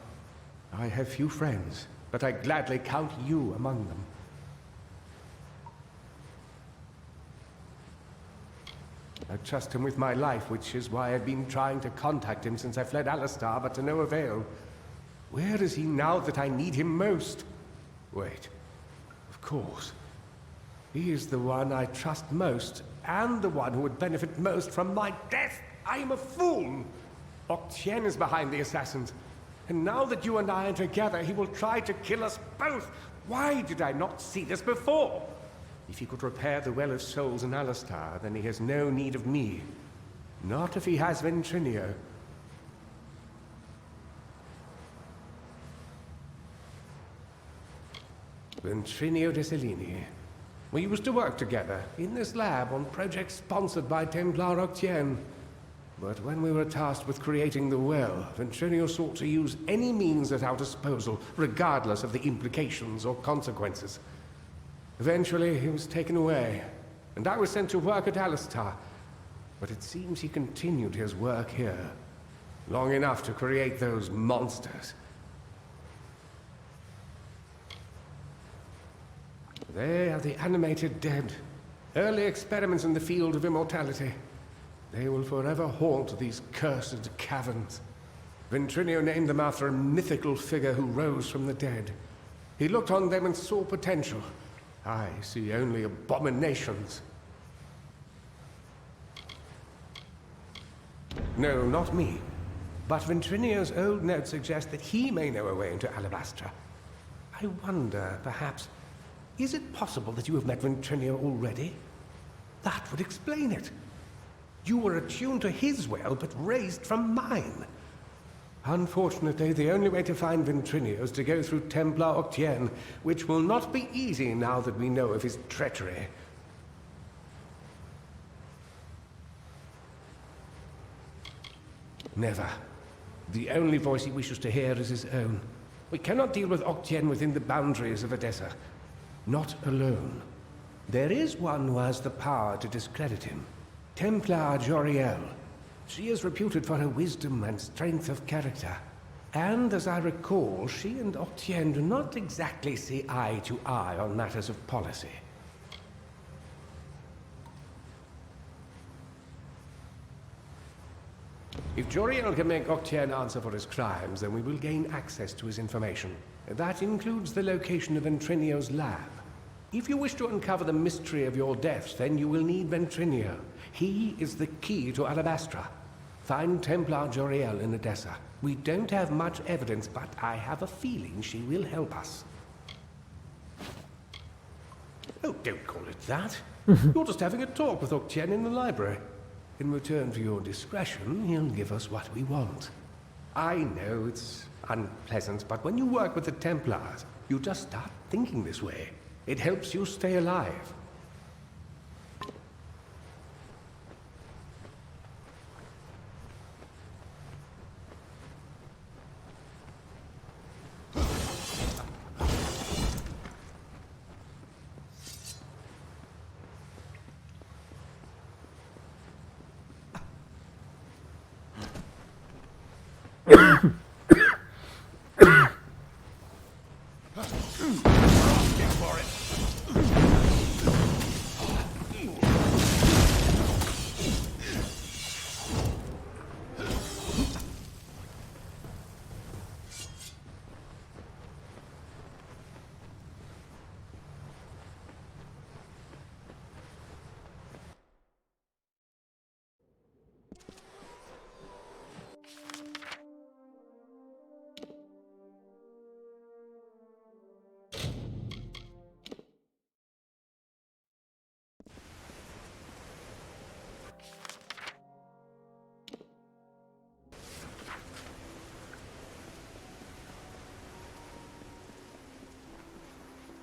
I have few friends, but I gladly count you among them. I trust him with my life, which is why I've been trying to contact him since I fled Alistar, but to no avail. Where is he now that I need him most? Wait. Of course. He is the one I trust most, and the one who would benefit most from my death. I am a fool! Octien is behind the assassins. And now that you and I are together, he will try to kill us both. Why did I not see this before? If he could repair the Well of Souls in Alistar, then he has no need of me. Not if he has Ventrinio. Ventrinio de Cellini. We used to work together, in this lab, on projects sponsored by Templar Octien. But when we were tasked with creating the well, Ventrinio sought to use any means at our disposal, regardless of the implications or consequences. Eventually, he was taken away, and I was sent to work at Alistar. But it seems he continued his work here, long enough to create those monsters. They are the animated dead, early experiments in the field of immortality. They will forever haunt these cursed caverns. Ventrinio named them after a mythical figure who rose from the dead. He looked on them and saw potential. I see only abominations. No, not me. But Ventrinio's old notes suggest that he may know a way into Alabastra. I wonder, perhaps, is it possible that you have met Ventrinio already? That would explain it. You were attuned to his well, but raised from mine. Unfortunately, the only way to find Ventrinio is to go through Templar Octien, which will not be easy now that we know of his treachery. Never. The only voice he wishes to hear is his own. We cannot deal with Octien within the boundaries of Edessa. Not alone. There is one who has the power to discredit him. Templar Joriel. She is reputed for her wisdom and strength of character. And as I recall, she and Octien do not exactly see eye to eye on matters of policy. If Joriel can make Octien answer for his crimes, then we will gain access to his information. That includes the location of Ventrinio's lab. If you wish to uncover the mystery of your deaths, then you will need Ventrinio. He is the key to Alabastra. Find Templar Joriel in Edessa. We don't have much evidence, but I have a feeling she will help us. Oh, don't call it that. You're just having a talk with Octien in the library. In return for your discretion, he'll give us what we want. I know it's unpleasant, but when you work with the Templars, you just start thinking this way. It helps you stay alive.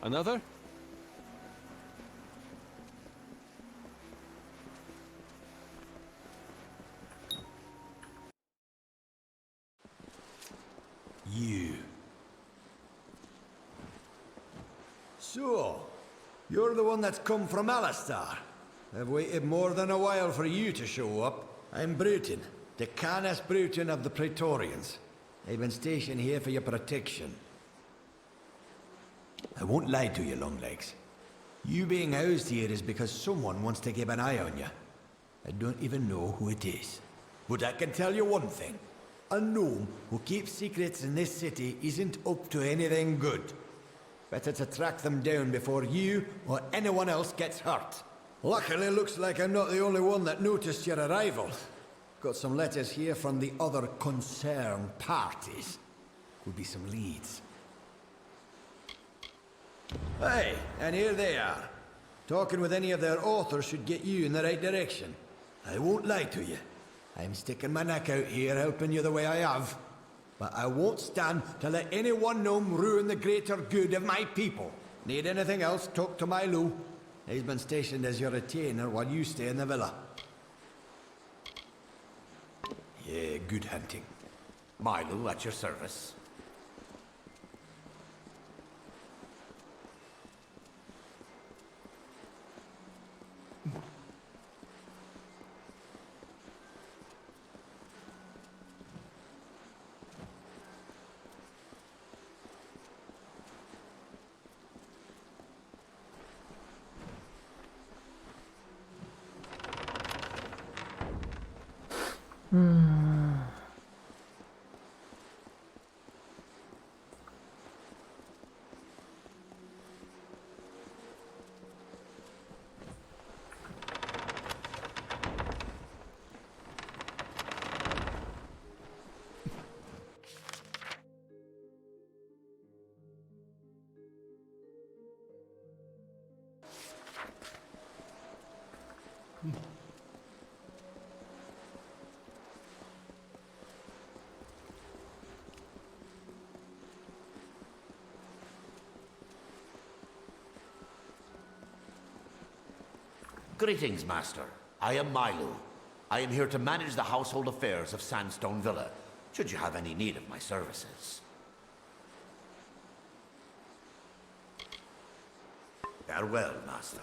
Another? you. So, you're the one that's come from Alistar. I've waited more than a while for you to show up. I'm Bruton, Decanus Bruton of the Praetorians. I've been stationed here for your protection. I won't lie to you, Longlegs. You being housed here is because someone wants to keep an eye on you. I don't even know who it is. But I can tell you one thing. A gnome who keeps secrets in this city isn't up to anything good. Better to track them down before you or anyone else gets hurt. Luckily, looks like I'm not the only one that noticed your arrival. Got some letters here from the other concerned parties. Could be some leads. Hey, and here they are. Talking with any of their authors should get you in the right direction. I won't lie to you. I'm sticking my neck out here helping you the way I have. But I won't stand to let any one gnome ruin the greater good of my people. Need anything else, talk to Milo. He's been stationed as your retainer while you stay in the villa. Yeah, good hunting. Milo at your service. Greetings, Master. I am Milo. I am here to manage the household affairs of Sandstone Villa, should you have any need of my services. Farewell, Master.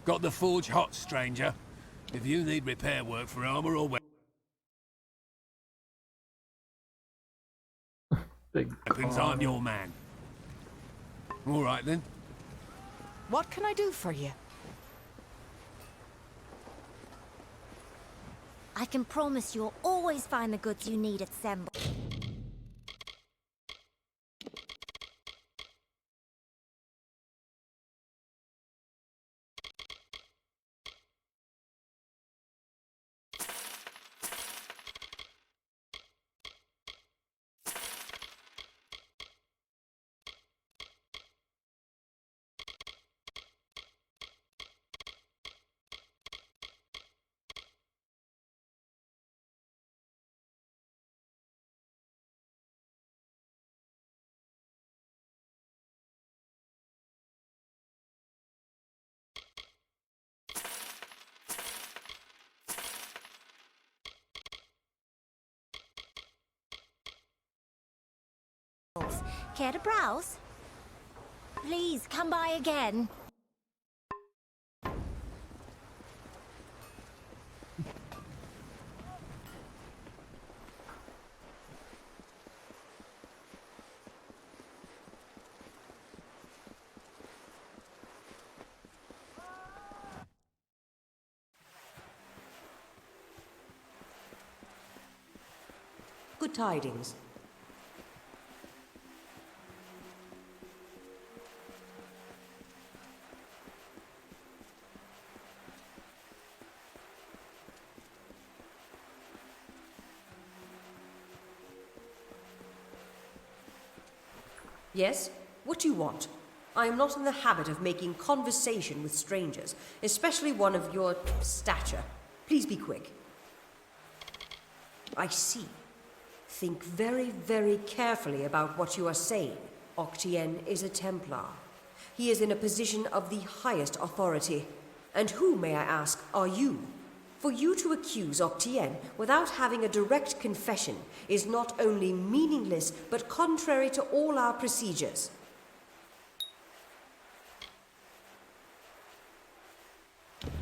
Got the forge hot, stranger. If you need repair work for armor or weapons, I'm your man. All right, then. What can I do for you? I can promise you'll always find the goods you need at Semble. Care to browse? Please, come by again. Good tidings. Yes? What do you want? I am not in the habit of making conversation with strangers, especially one of your stature. Please be quick. I see. Think very, very carefully about what you are saying. Octien is a Templar. He is in a position of the highest authority. And who, may I ask, are you? For you to accuse Octien without having a direct confession is not only meaningless, but contrary to all our procedures.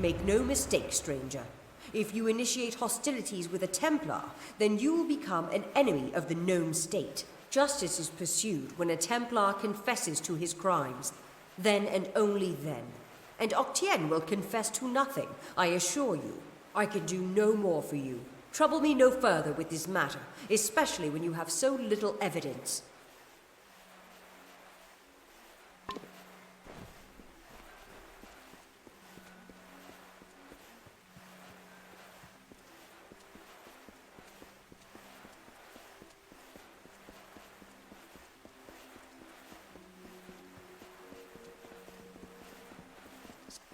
Make no mistake, stranger. If you initiate hostilities with a Templar, then you will become an enemy of the gnome state. Justice is pursued when a Templar confesses to his crimes. Then and only then. And Octien will confess to nothing, I assure you. I can do no more for you. Trouble me no further with this matter, especially when you have so little evidence.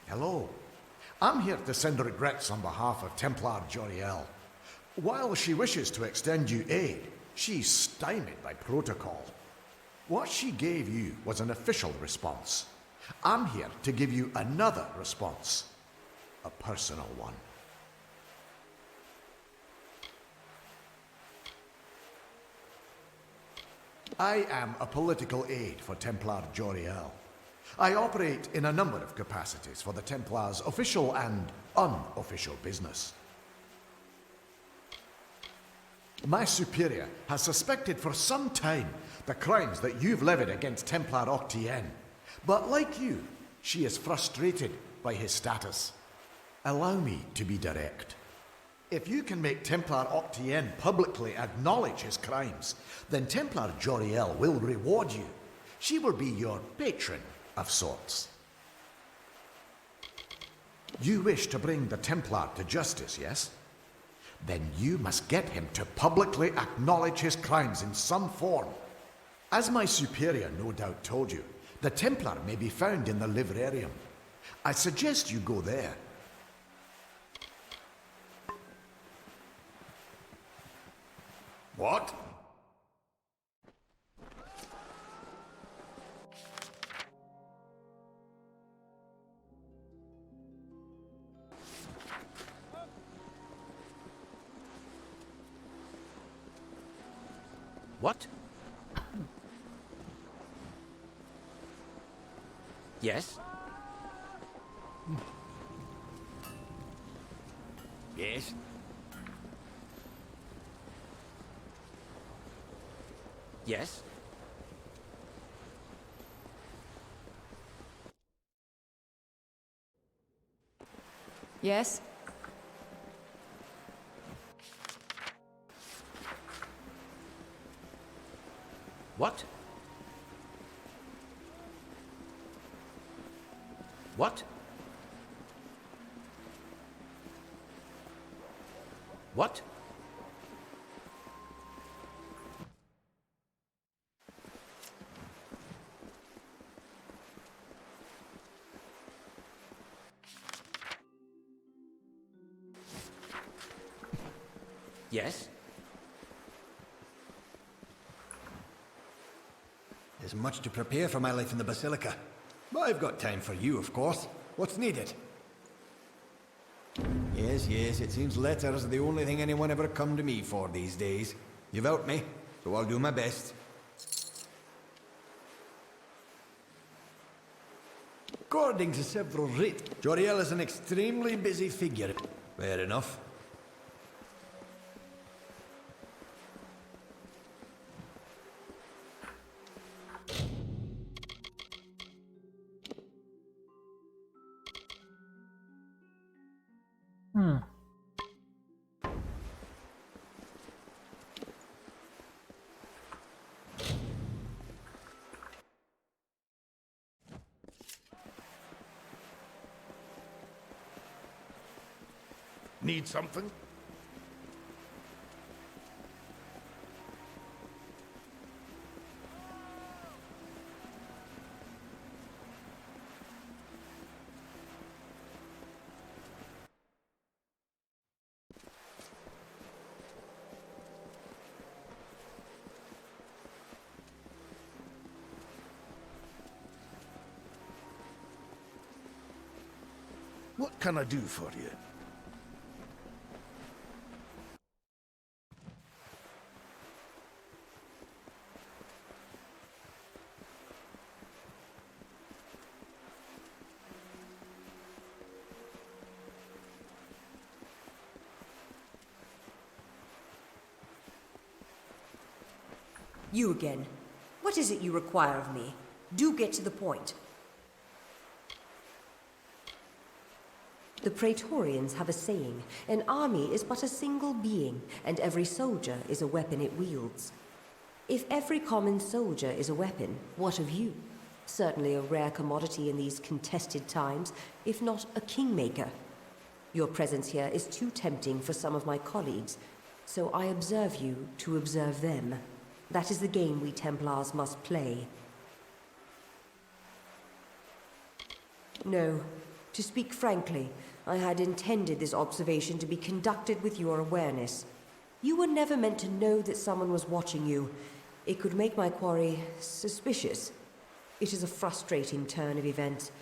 Hello. I'm here to send regrets on behalf of Templar Joriel. While she wishes to extend you aid, she's stymied by protocol. What she gave you was an official response. I'm here to give you another response. A personal one. I am a political aide for Templar Joriel. I operate in a number of capacities for the Templars' official and unofficial business. My superior has suspected for some time the crimes that you've levied against Templar Octien. But like you, she is frustrated by his status. Allow me to be direct. If you can make Templar Octien publicly acknowledge his crimes, then Templar Joriel will reward you. She will be your patron of sorts. You wish to bring the Templar to justice, yes? Then you must get him to publicly acknowledge his crimes in some form. As my superior no doubt told you, the Templar may be found in the livrarium. I suggest you go there. What? What? Yes? Yes? Yes? Yes? What? What? What? Yes? There's much to prepare for my life in the Basilica. But I've got time for you, of course. What's needed? Yes, it seems letters are the only thing anyone ever come to me for these days. You've helped me, so I'll do my best. According to several writ, Joriel is an extremely busy figure. Fair enough. Hmm. Need something? What can I do for you? You again. What is it you require of me? Do get to the point. The Praetorians have a saying, an army is but a single being, and every soldier is a weapon it wields. If every common soldier is a weapon, what of you? Certainly a rare commodity in these contested times, if not a kingmaker. Your presence here is too tempting for some of my colleagues, so I observe you to observe them. That is the game we Templars must play. No. To speak frankly, I had intended this observation to be conducted with your awareness. You were never meant to know that someone was watching you. It could make my quarry suspicious. It is a frustrating turn of events.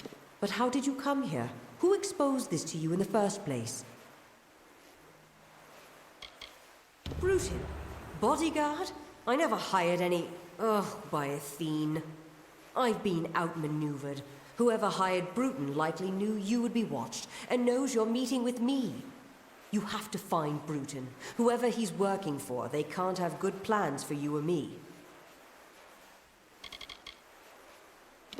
But how did you come here? Who exposed this to you in the first place? Bruton? Bodyguard? I never hired any... Ugh, by Athene. I've been outmaneuvered. Whoever hired Bruton likely knew you would be watched, and knows you're meeting with me. You have to find Bruton. Whoever he's working for, they can't have good plans for you or me.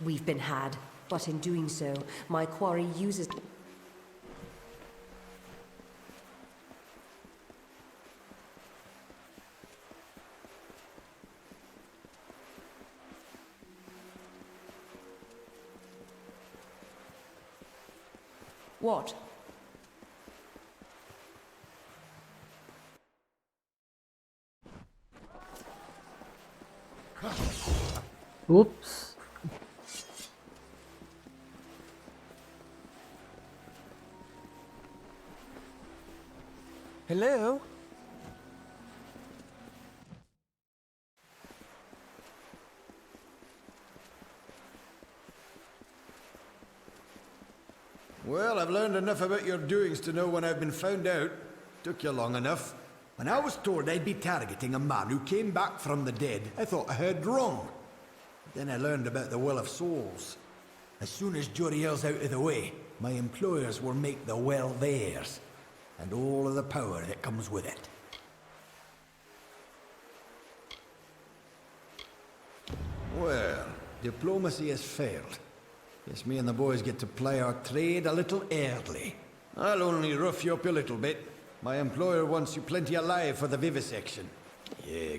We've been had, but in doing so, my quarry uses... What? Oops. Hello? Well, I've learned enough about your doings to know when I've been found out. Took you long enough. When I was told I'd be targeting a man who came back from the dead, I thought I heard wrong. Then I learned about the Well of Souls. As soon as Joriel's out of the way, my employers will make the well theirs, and all of the power that comes with it. Well, diplomacy has failed. Guess me and the boys get to play our trade a little early. I'll only rough you up a little bit. My employer wants you plenty alive for the vivisection. Yeah.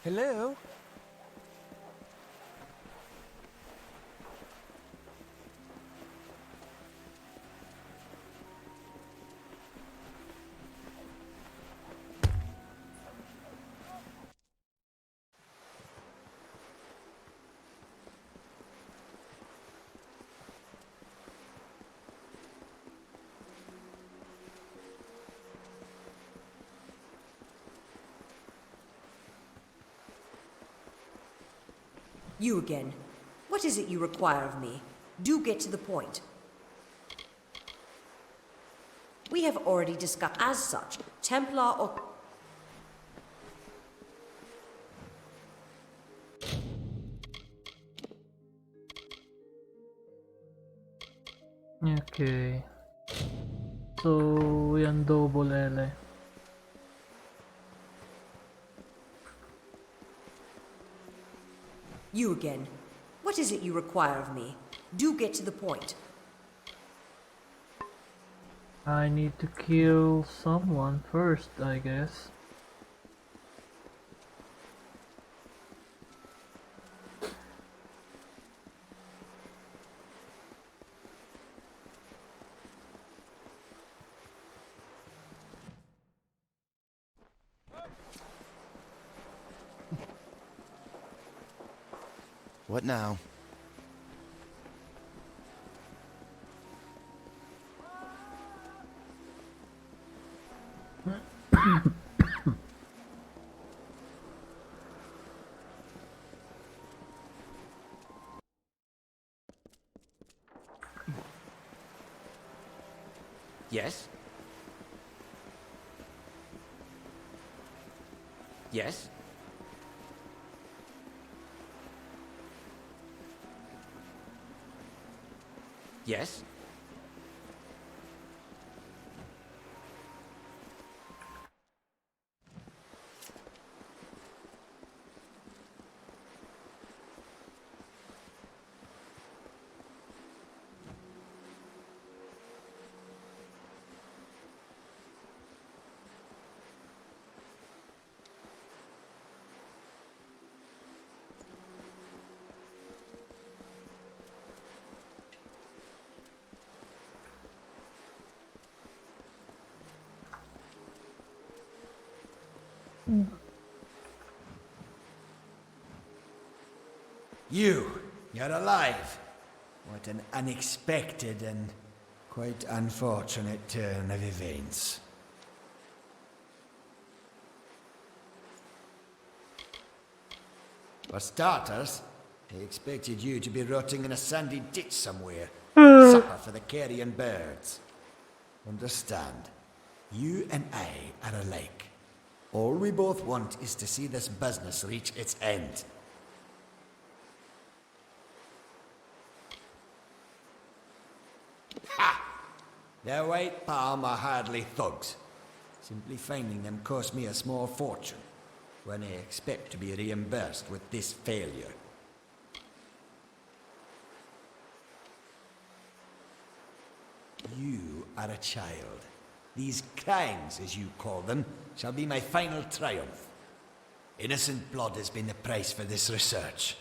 Hello? You again. What is it you require of me? Do get to the point. We have already discussed as such, Templar or... Okay. So, yan double L eh. You again. What is it you require of me? Do get to the point. I need to kill someone first, I guess. What now? Yes? Yes? Yes? You're alive. What an unexpected and quite unfortunate turn of events. For starters, I expected you to be rotting in a sandy ditch somewhere. Supper for the carrion birds. Understand, you and I are alike. All we both want is to see this business reach its end. Ha! The White Palm are hardly thugs. Simply finding them cost me a small fortune, when I expect to be reimbursed with this failure. You are a child. These crimes, as you call them, shall be my final triumph. Innocent blood has been the price for this research.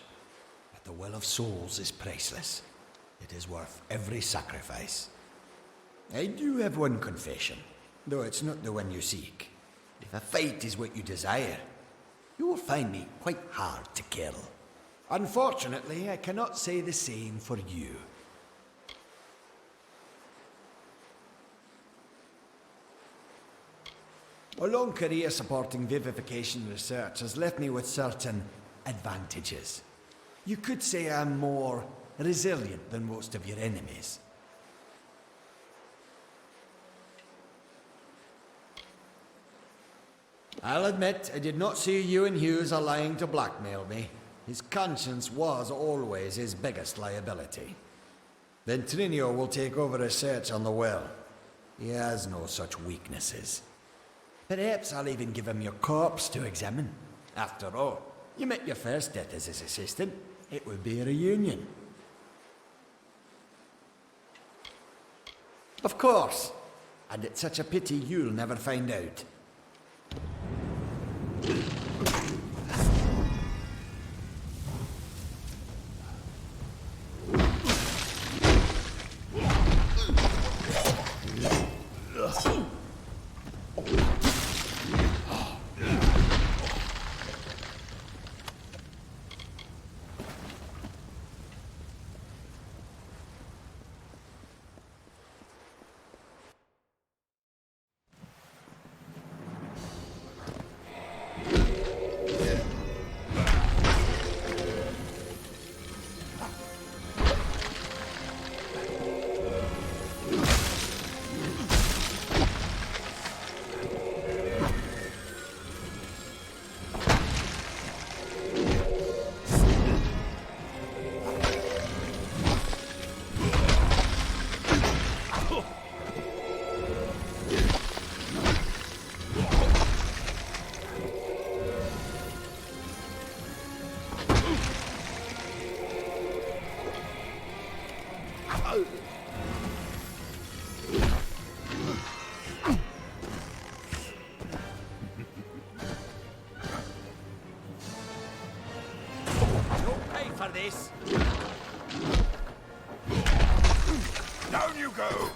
But the will of souls is priceless. It is worth every sacrifice. I do have one confession, though it's not the one you seek. If a fight is what you desire, you will find me quite hard to kill. Unfortunately, I cannot say the same for you. A long career supporting vivification research has left me with certain advantages. You could say I'm more resilient than most of your enemies. I'll admit, I did not see Ewan Hughes lying to blackmail me. His conscience was always his biggest liability. Ventrinio will take over research on the well. He has no such weaknesses. Perhaps I'll even give him your corpse to examine. After all, you met your first death as his assistant. It would be a reunion. Of course. And it's such a pity you'll never find out. this. Down you go!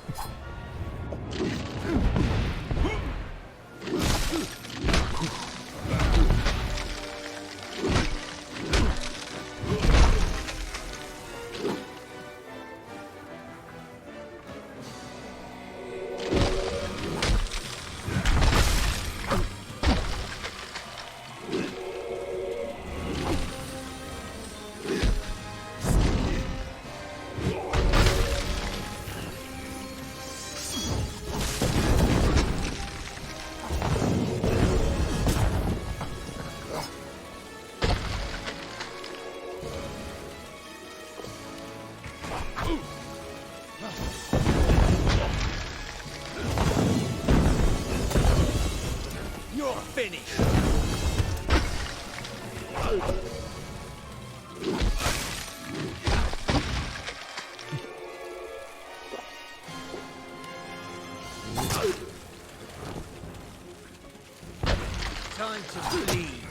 You're finished. Time to bleed.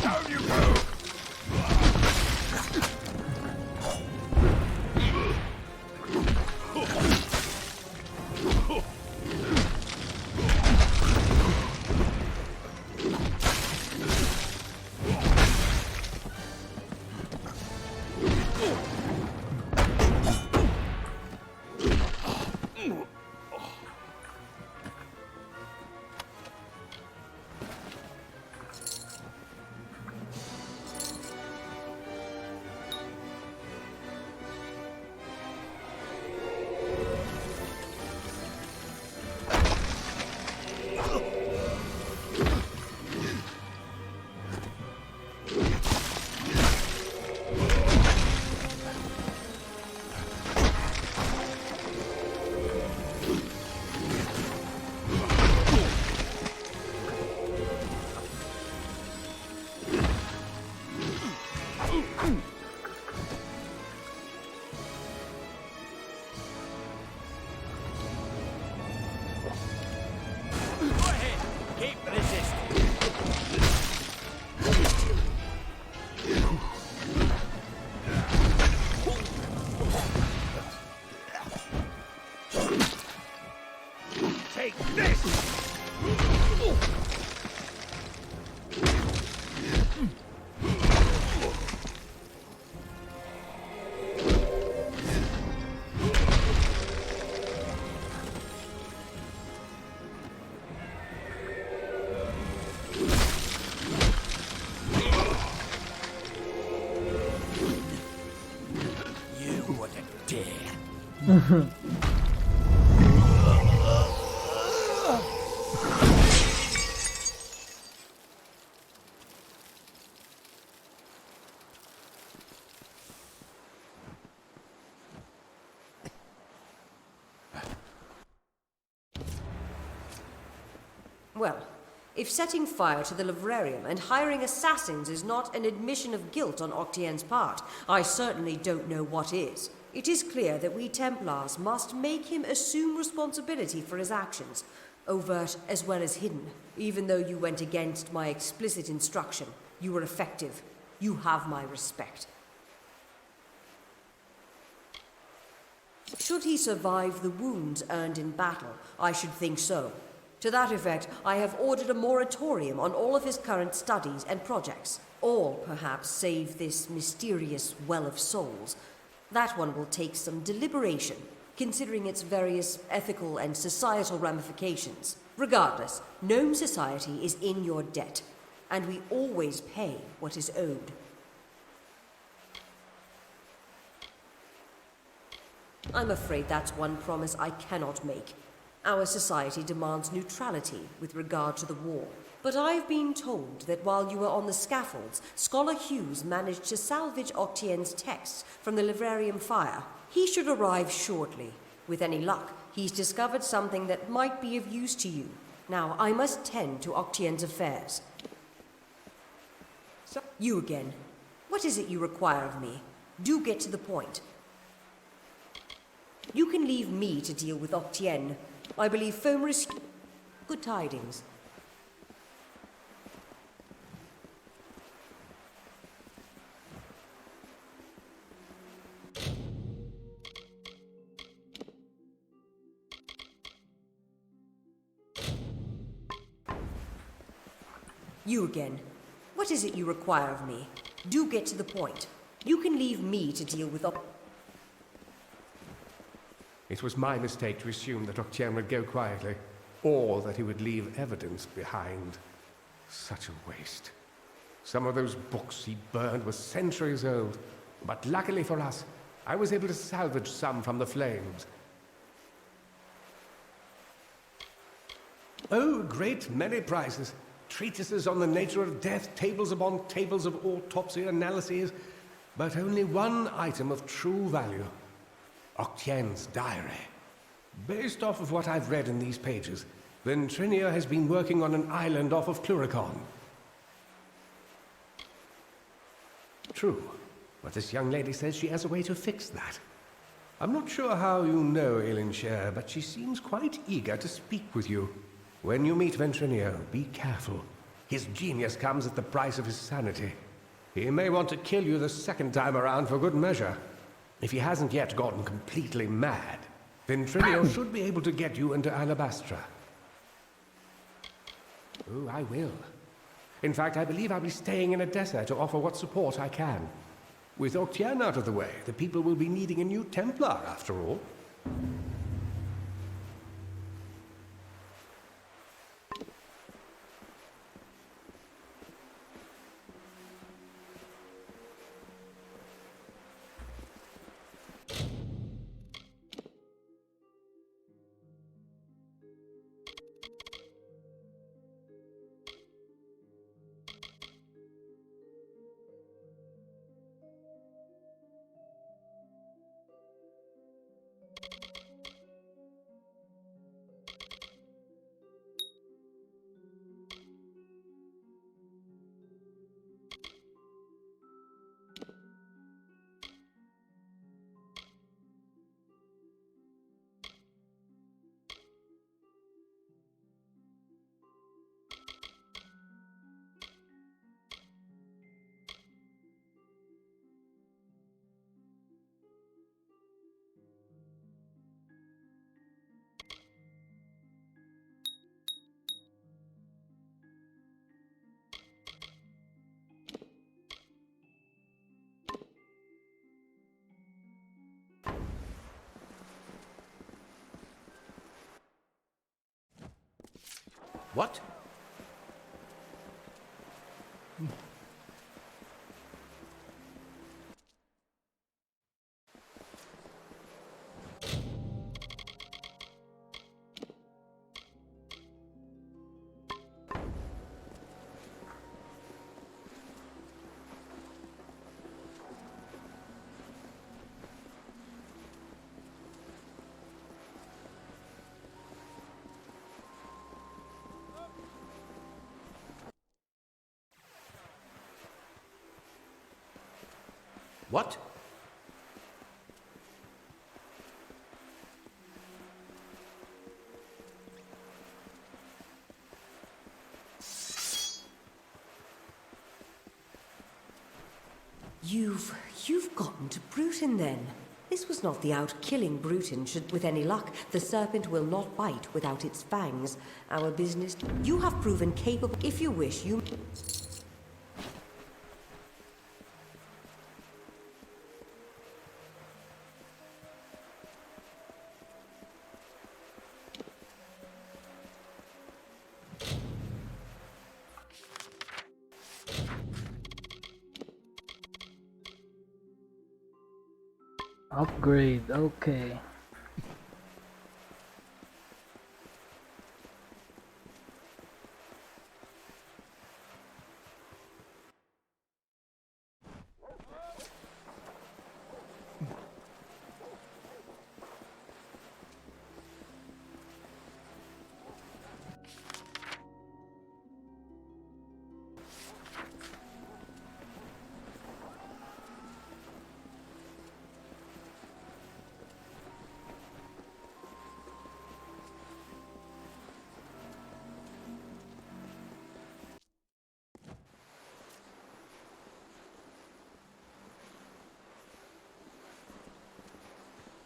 Down you go! Go ahead. Keep resisting. Take this! You wouldn't dare. Well, if setting fire to the livrarium and hiring assassins is not an admission of guilt on Octien's part, I certainly don't know what is. It is clear that we Templars must make him assume responsibility for his actions, overt as well as hidden. Even though you went against my explicit instruction, you were effective. You have my respect. Should he survive the wounds earned in battle, I should think so. To that effect, I have ordered a moratorium on all of his current studies and projects. All, perhaps, save this mysterious Well of Souls. That one will take some deliberation, considering its various ethical and societal ramifications. Regardless, gnome society is in your debt, and we always pay what is owed. I'm afraid that's one promise I cannot make. Our society demands neutrality with regard to the war. But I've been told that while you were on the scaffolds, Scholar Hughes managed to salvage Octien's texts from the livrarium fire. He should arrive shortly. With any luck, He's discovered something that might be of use to you. Now, I must tend to Octien's affairs. You again. What is it you require of me? Do get to the point. You can leave me to deal with Octien. I believe Fomer is... Good tidings. You again. What is it you require of me? Do get to the point. You can leave me to deal with... It was my mistake to assume that Octien would go quietly, or that he would leave evidence behind. Such a waste. Some of those books he burned were centuries old, but luckily for us, I was able to salvage some from the flames. Oh, a great many prizes. Treatises on the nature of death, tables upon tables of autopsy analyses, but only one item of true value. Octien's diary. Based off of what I've read in these pages, Ventrinia has been working on an island off of Cluricon. True, but this young lady says she has a way to fix that. I'm not sure how you know Elinshire, but she seems quite eager to speak with you. When you meet Ventrinia, be careful. His genius comes at the price of his sanity. He may want to kill you the second time around for good measure. If he hasn't yet gotten completely mad, Ventrinia should be able to get you into Alabastra. Oh, I will. In fact, I believe I'll be staying in Edessa to offer what support I can. With Octien out of the way, the people will be needing a new Templar, after all. What? What? You've gotten to Bruton then. This was not the out-killing Bruton. Should, with any luck, the serpent will not bite without its fangs. Our business... You have proven capable... If you wish, you... Upgrade, okay.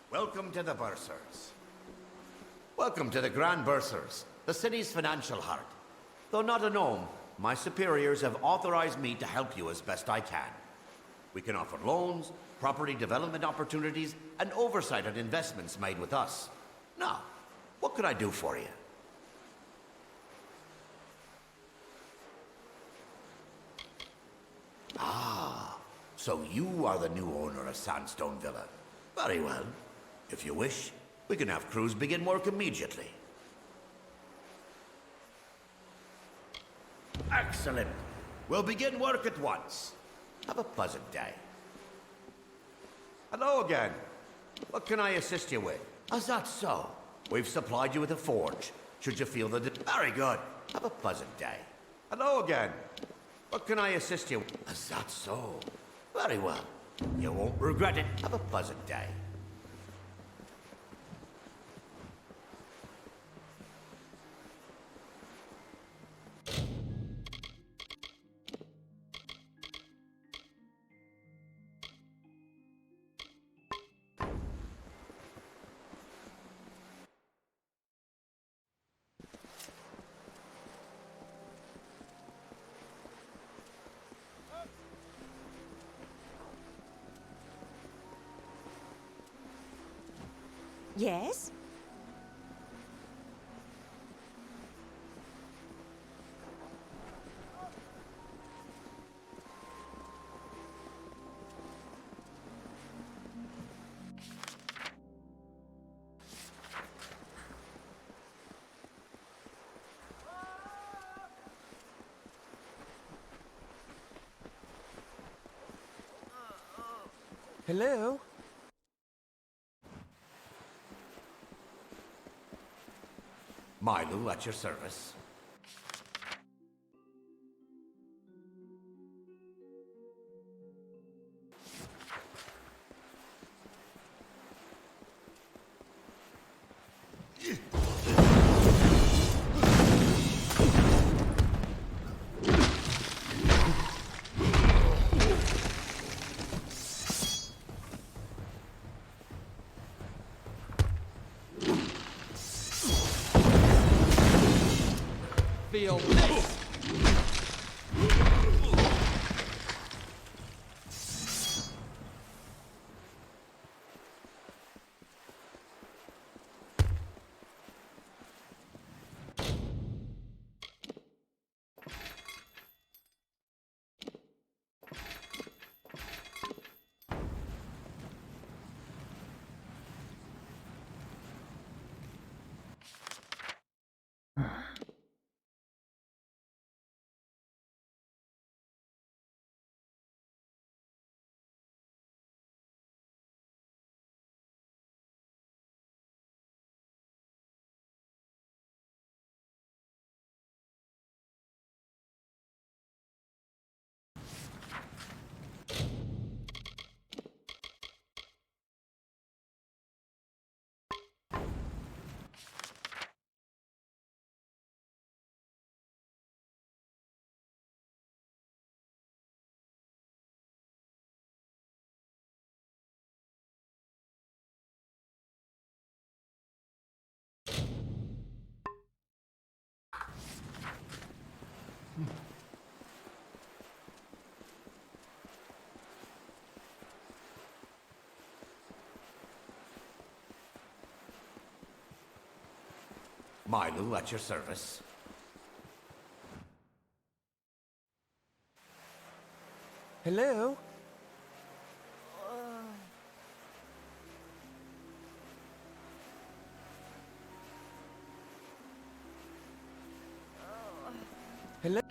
Welcome to the Bursars. Welcome to the Grand Bursars, the city's financial heart. Though not a gnome, my superiors have authorized me to help you as best I can. We can offer loans, property development opportunities, and oversight on investments made with us. Now, what can I do for you? Ah, so you are the new owner of Sandstone Villa. Very well. If you wish, we can have crews begin work immediately. Excellent. We'll begin work at once. Have a pleasant day. Hello again. What can I assist you with? Is that so? We've supplied you with a forge. Should you feel the... Very good. Have a pleasant day. Hello again. What can I assist you with? Is that so? Very well. You won't regret it. Have a pleasant day. Yes? Hello? Milo, at your service. Feel this! Milo, at your service. Hello? Hello?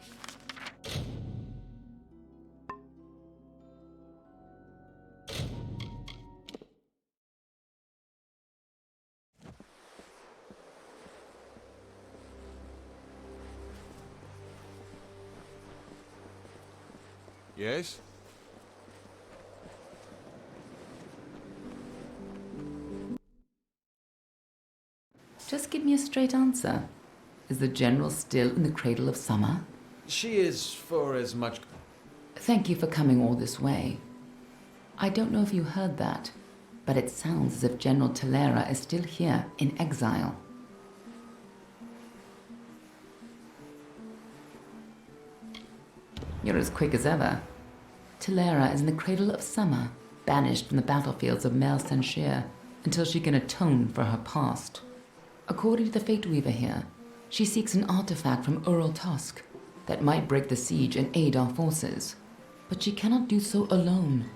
Yes? Just give me a straight answer. Is the General still in the cradle of summer? She is for as much... Thank you for coming all this way. I don't know if you heard that, but it sounds as if General Talera is still here in exile. You're as quick as ever. Talera is in the cradle of summer, banished from the battlefields of Mel Senshir until she can atone for her past. According to the Fate Weaver here, she seeks an artifact from Ural Tusk that might break the siege and aid our forces. But she cannot do so alone,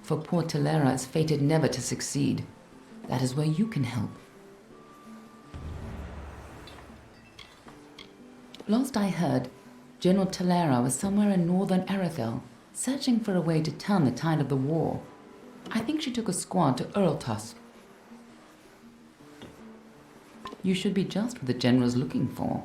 for poor Talera is fated never to succeed. That is where you can help. Last I heard, General Talera was somewhere in northern Arethel, searching for a way to turn the tide of the war. I think she took a squad to Ural Tusk. You should be just what the general's looking for.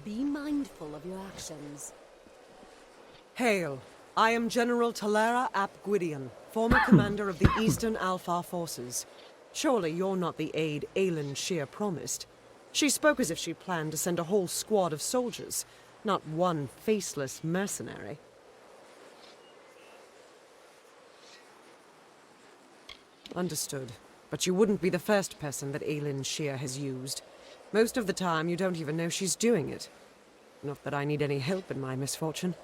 Be mindful of your actions. Hail. I am General Talera ap Gwydion, former commander of the Eastern Alpha Forces. Surely you're not the aide Aelin Shear promised. She spoke as if she planned to send a whole squad of soldiers, not one faceless mercenary. Understood. But you wouldn't be the first person that Aelin Shear has used. Most of the time, you don't even know she's doing it. Not that I need any help in my misfortune.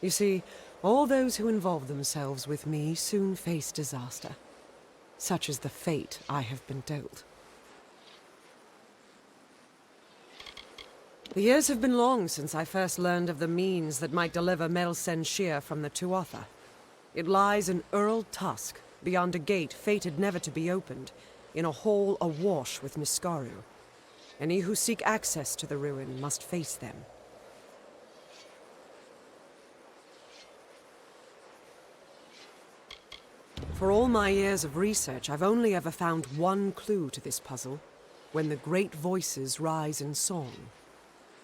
You see, all those who involve themselves with me soon face disaster. Such is the fate I have been dealt. The years have been long since I first learned of the means that might deliver Mel Senshir from the Tuatha. It lies in Ural Tusk, beyond a gate fated never to be opened, in a hall awash with Niskaru. Any who seek access to the ruin must face them. For all my years of research, I've only ever found one clue to this puzzle: when the great voices rise in song.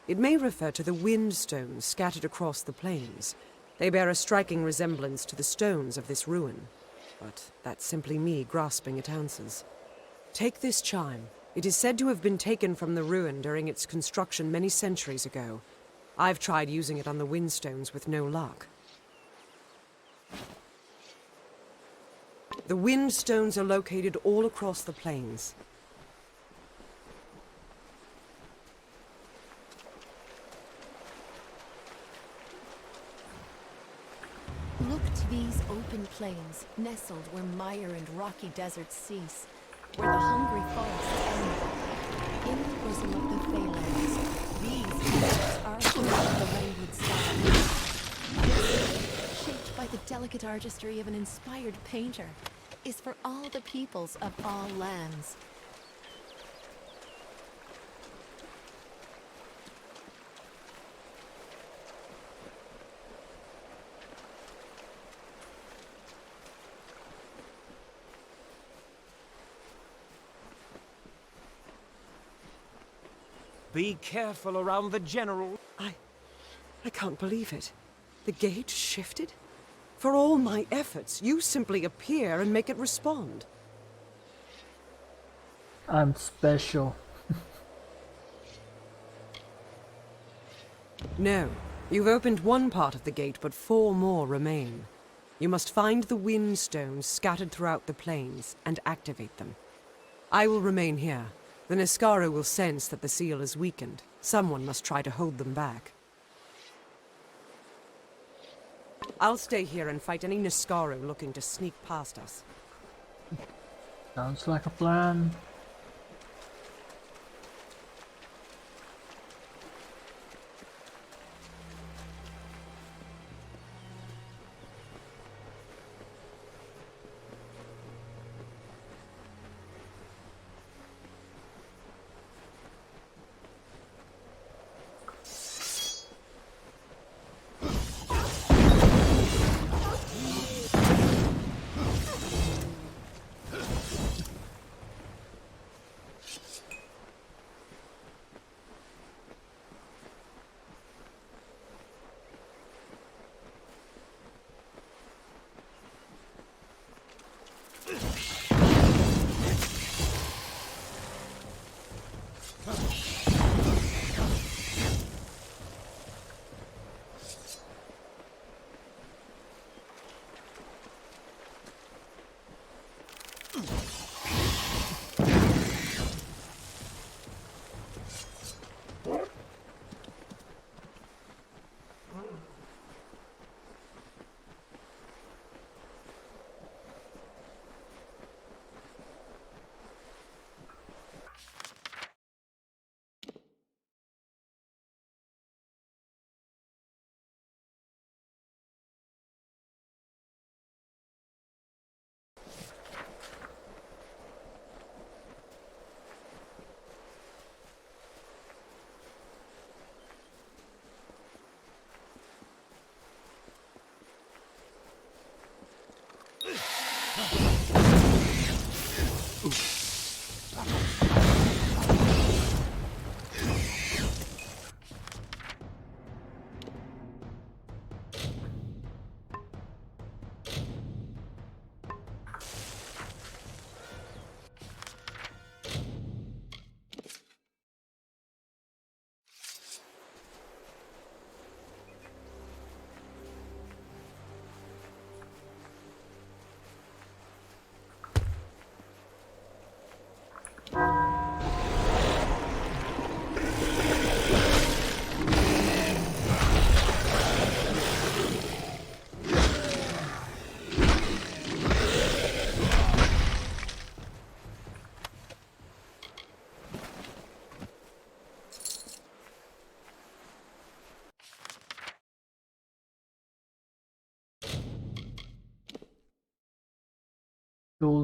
It may refer to the wind stones scattered across the plains. They bear a striking resemblance to the stones of this ruin, but that's simply me grasping at answers. Take this chime. It is said to have been taken from the ruin during its construction many centuries ago. I've tried using it on the windstones with no luck. The windstones are located all across the plains. Look to these open plains, nestled where mire and rocky deserts cease, where the hungry forests end. In the bosom of the Phalanx, these deserts are shaped the languid sky. This, shaped by the delicate artistry of an inspired painter, is for all the peoples of all lands. Be careful around the general. I can't believe it. The gate shifted? For all my efforts, you simply appear and make it respond. I'm special. No. You've opened one part of the gate, but 4 more remain. You must find the wind stones scattered throughout the plains and activate them. I will remain here. The Niskara will sense that the seal is weakened. Someone must try to hold them back. I'll stay here and fight any Niskara looking to sneak past us. Sounds like a plan.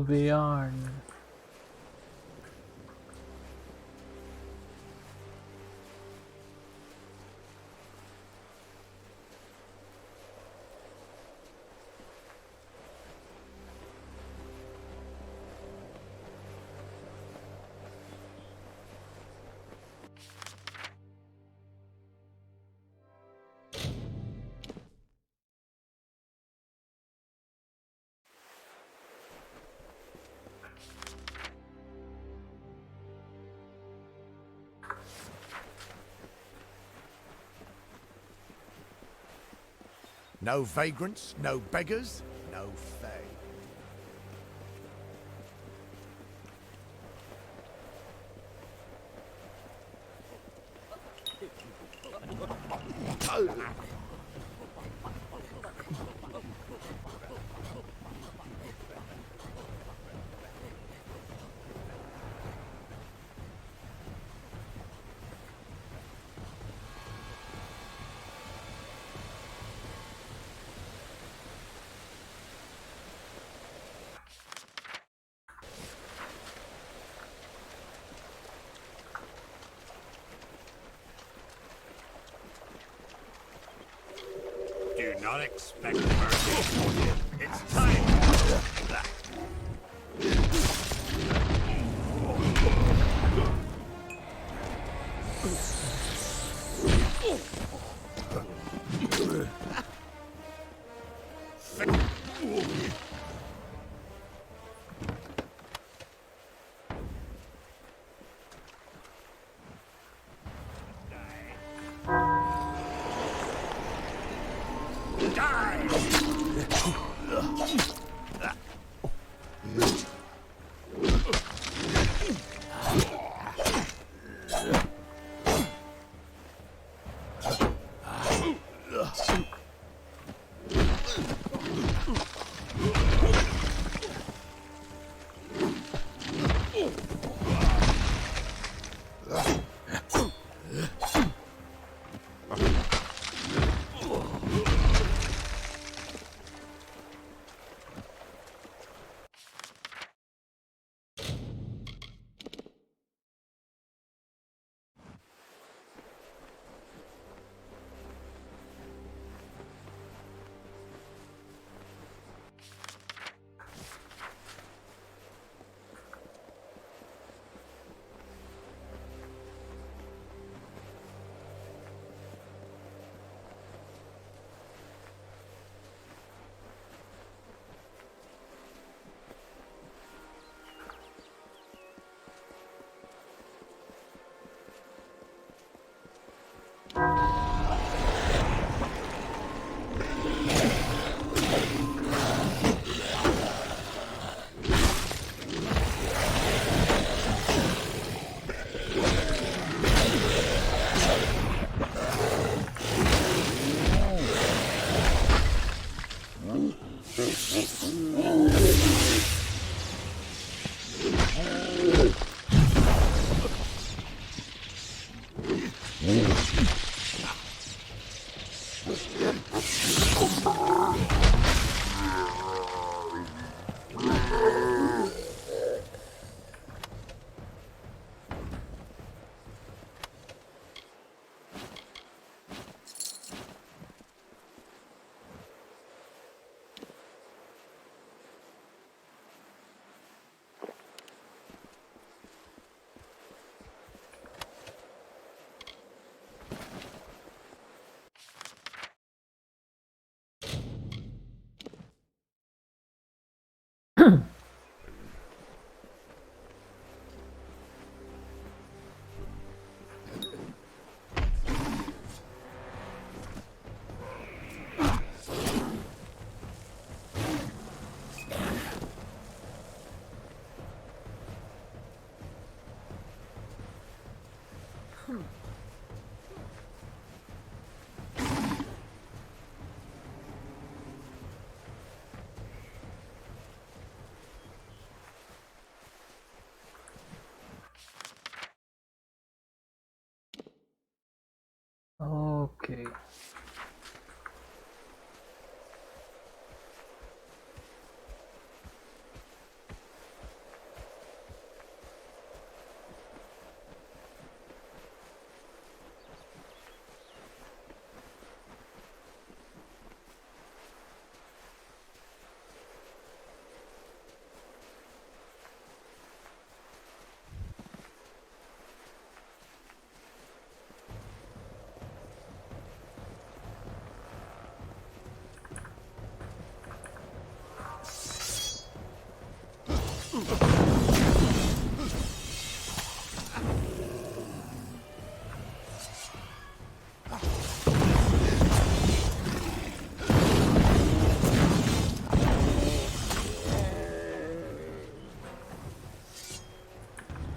Yarn. No vagrants, no beggars, no fae. Do not expect mercy. It's time. Die! Okay.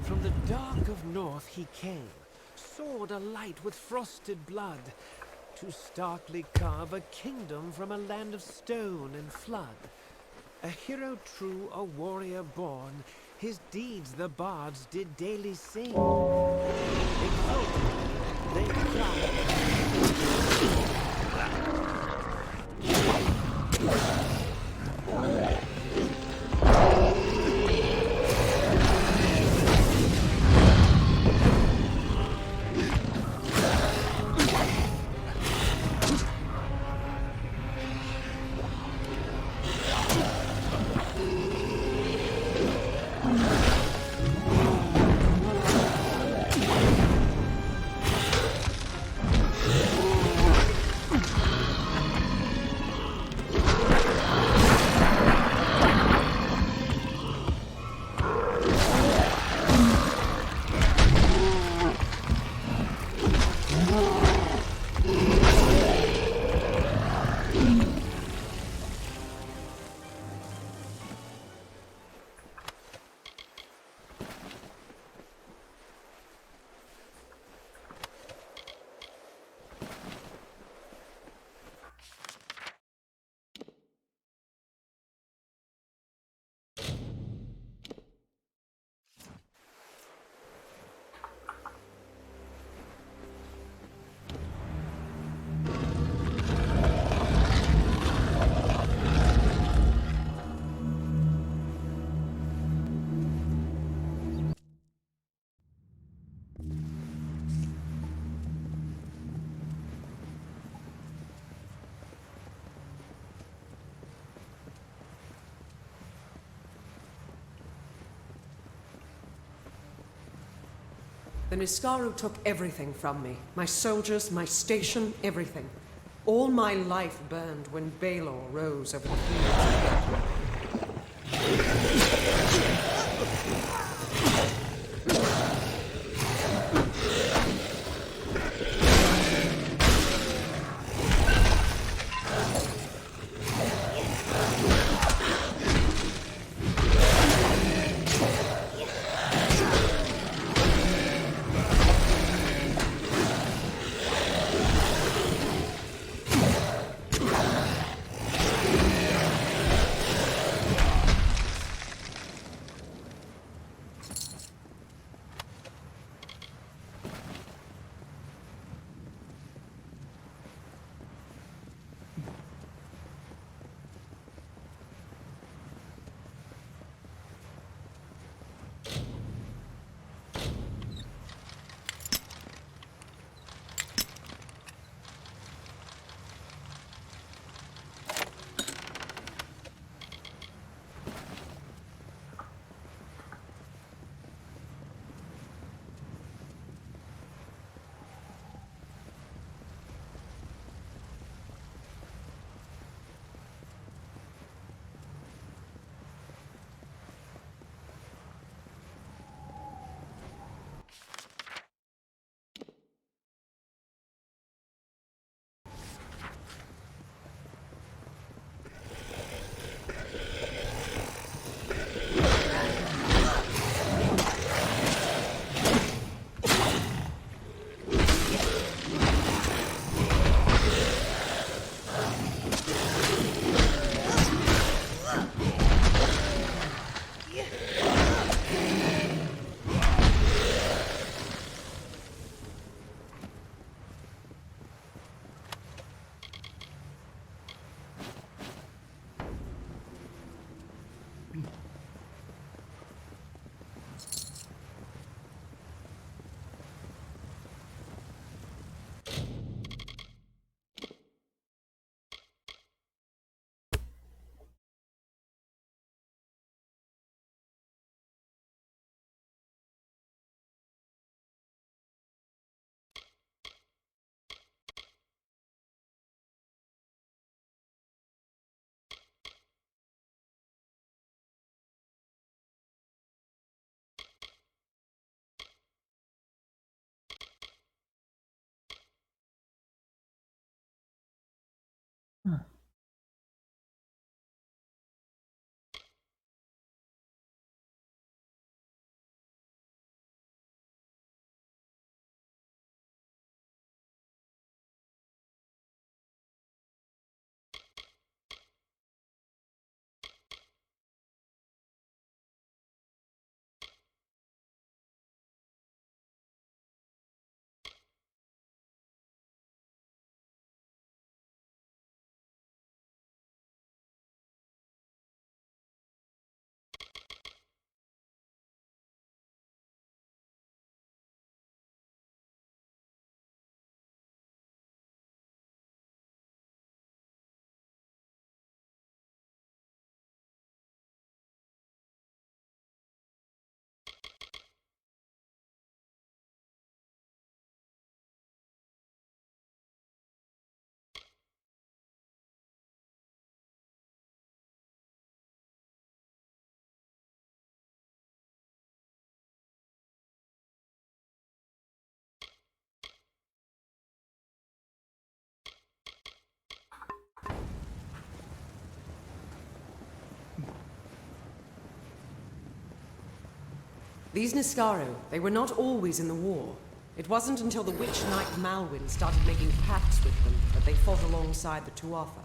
From the dark of north he came, sword alight with frosted blood, to starkly carve a kingdom from a land of stone and flood. A hero true, a warrior born, his deeds the bards did daily sing. Exulting, they cried. The Niskaru took everything from me. My soldiers, my station, everything. All my life burned when Balor rose over the fields. These Niscaro, they were not always in the war. It wasn't until the witch knight Malwyn started making pacts with them that they fought alongside the Tuatha.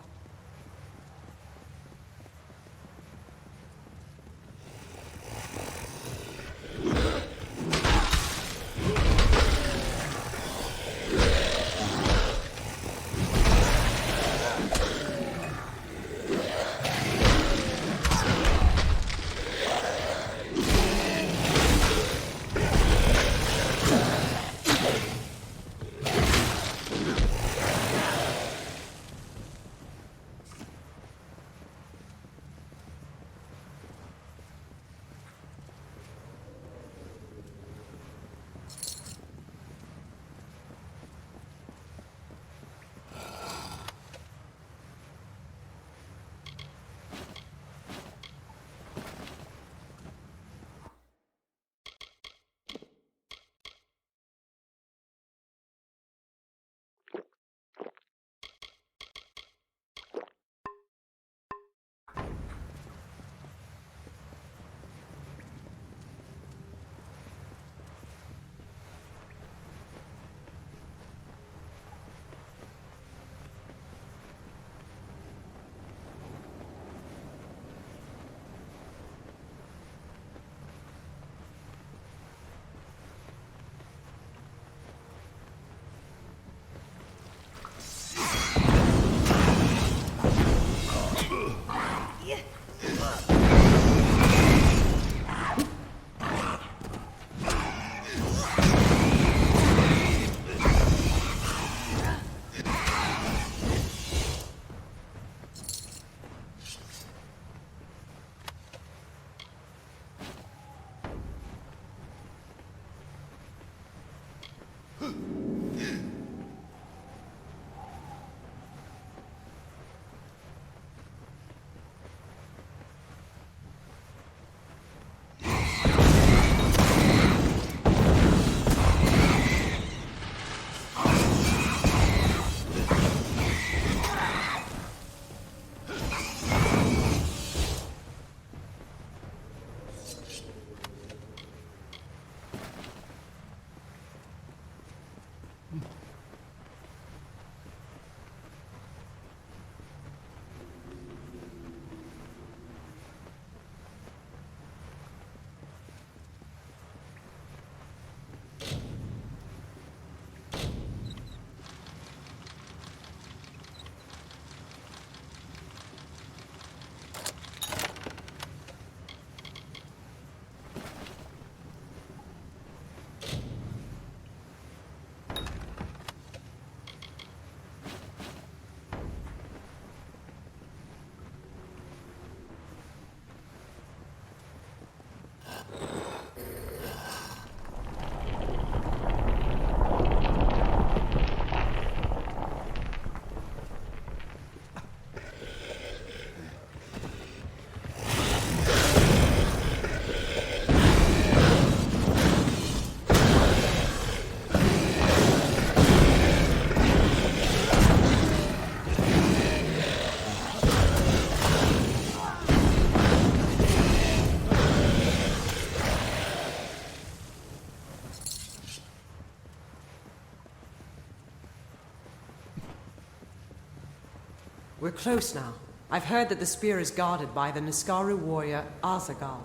We're close now. I've heard that the spear is guarded by the Niskaru warrior Azagal.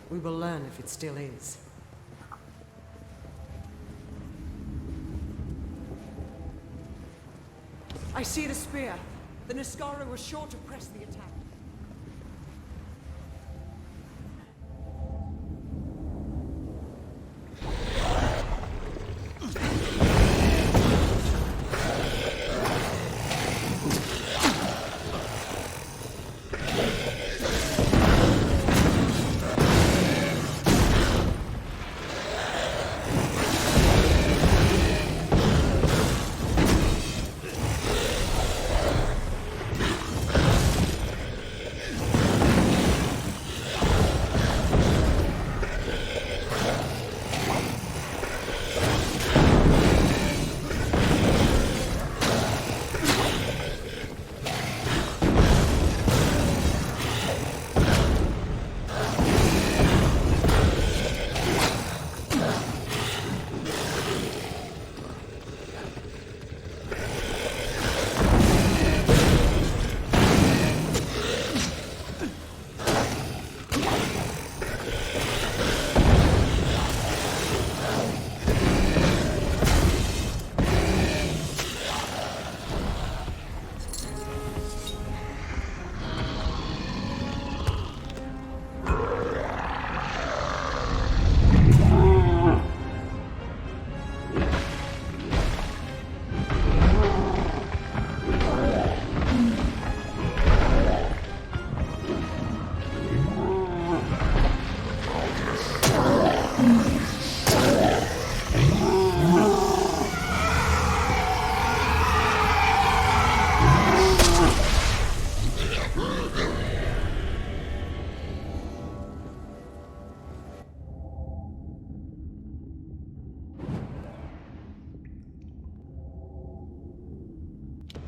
We will learn if it still is. I see the spear. The Niskaru were sure to press the attack.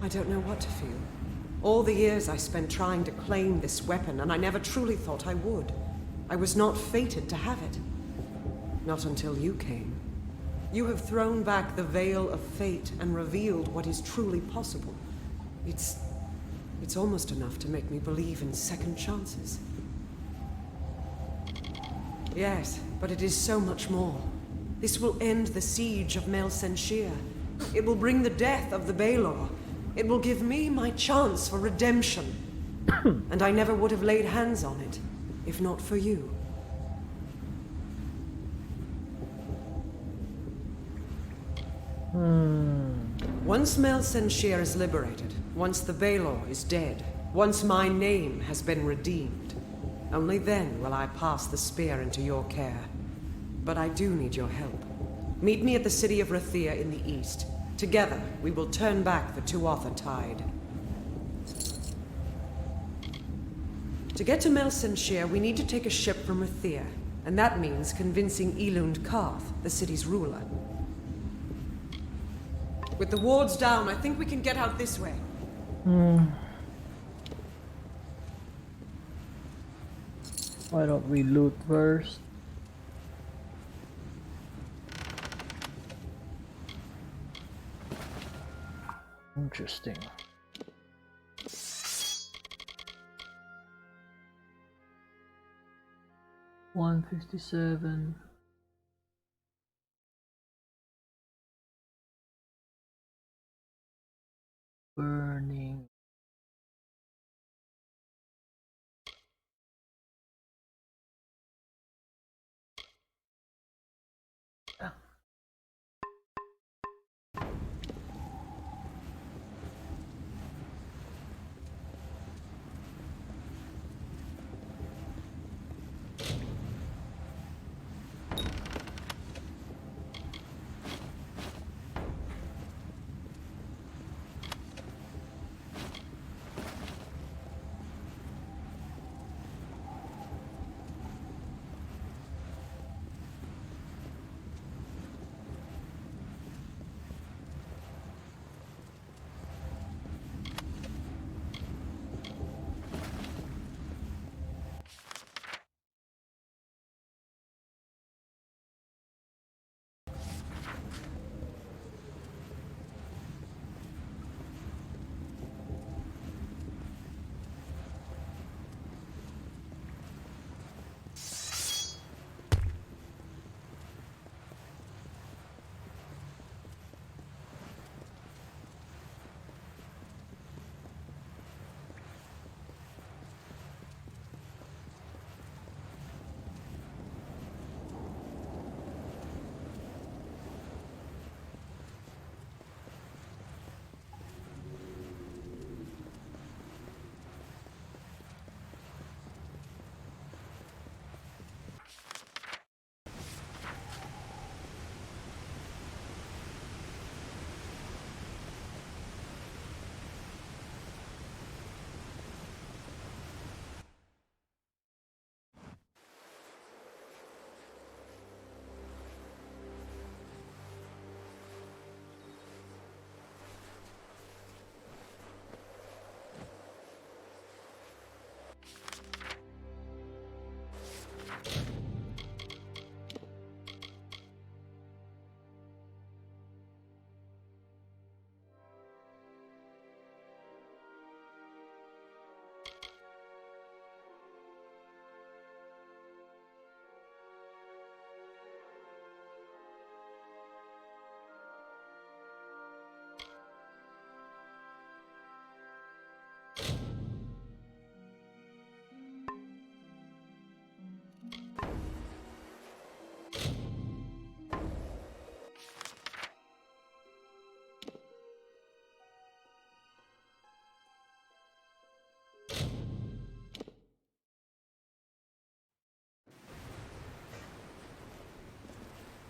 don't know what to feel. All the years I spent trying to claim this weapon, and I never truly thought I would. I was not fated to have it. Not until you came. You have thrown back the veil of fate and revealed what is truly possible. It's almost enough to make me believe in second chances. Yes, but it is so much more. This will end the siege of Mel Senshir. It will bring the death of the Baelor. It will give me my chance for redemption. And I never would have laid hands on it, if not for you. Once Mel Senshir is liberated, once the Baelor is dead, once my name has been redeemed, only then will I pass the spear into your care. But I do need your help. Meet me at the city of Rathia in the east. Together, we will turn back the Tuatha Tide. To get to Mel Senshir, we need to take a ship from Rathia, and that means convincing Elund Karth, the city's ruler. With the wards down, I think we can get out this way. Why don't we loot first? Interesting. $157. Burning.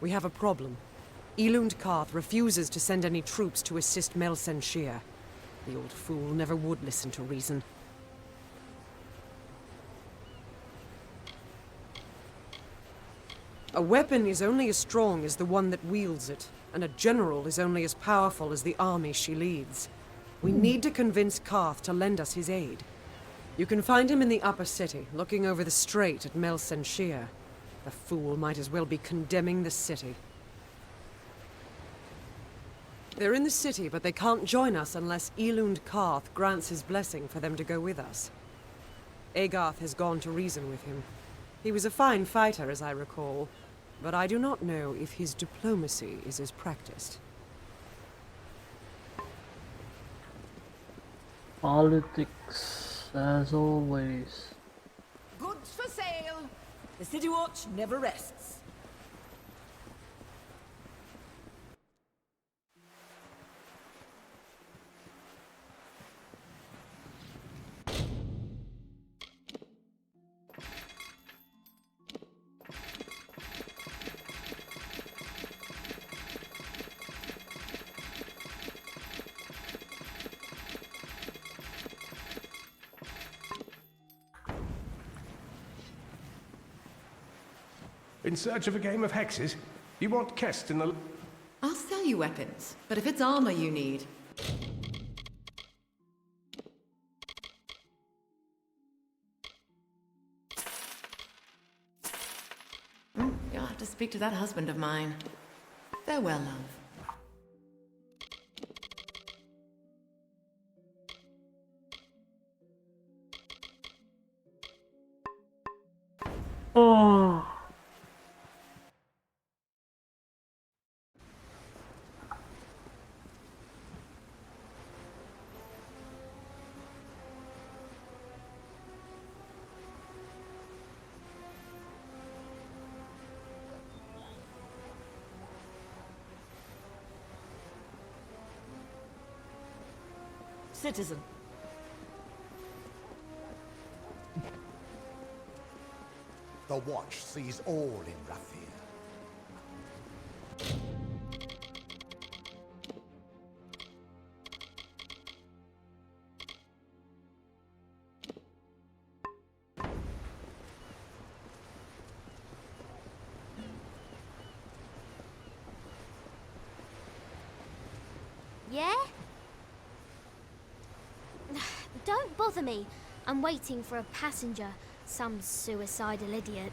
We have a problem. Elund Karth refuses to send any troops to assist Mel Senshir. The old fool never would listen to reason. A weapon is only as strong as the one that wields it, and a general is only as powerful as the army she leads. We need to convince Karth to lend us his aid. You can find him in the upper city, looking over the strait at Melsenshir. The fool might as well be condemning the city. They're in the city, but they can't join us unless Elund Karth grants his blessing for them to go with us. Agarth has gone to reason with him. He was a fine fighter, as I recall, but I do not know if his diplomacy is as practiced. Politics, as always. Goods for sale. The City Watch never rests. In search of a game of hexes? You want Kest in the... I'll sell you weapons, but if it's armor you need... You'll have to speak to that husband of mine. Farewell, love. Oh. Citizen. The Watch sees all in Rathir. Yeah? Don't bother me. I'm waiting for a passenger. Some suicidal idiot.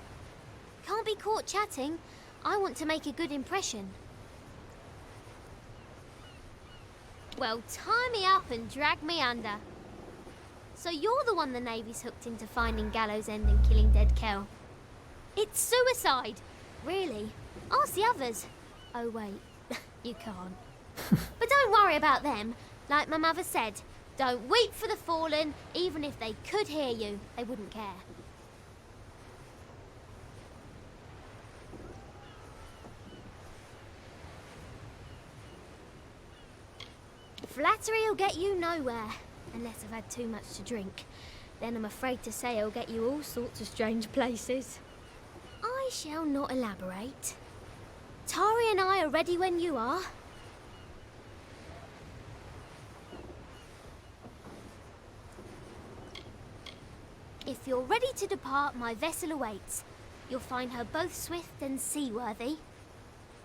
Can't be caught chatting. I want to make a good impression. Well, tie me up and drag me under. So you're the one the Navy's hooked into finding Gallows End and killing Ded Kel. It's suicide! Really? Ask the others. Oh wait, you can't. But don't worry about them. Like my mother said, don't weep for the fallen. Even if they could hear you, they wouldn't care. Flattery will get you nowhere, unless I've had too much to drink. Then I'm afraid to say it'll get you all sorts of strange places. I shall not elaborate. Tari and I are ready when you are. If you're ready to depart, my vessel awaits. You'll find her both swift and seaworthy.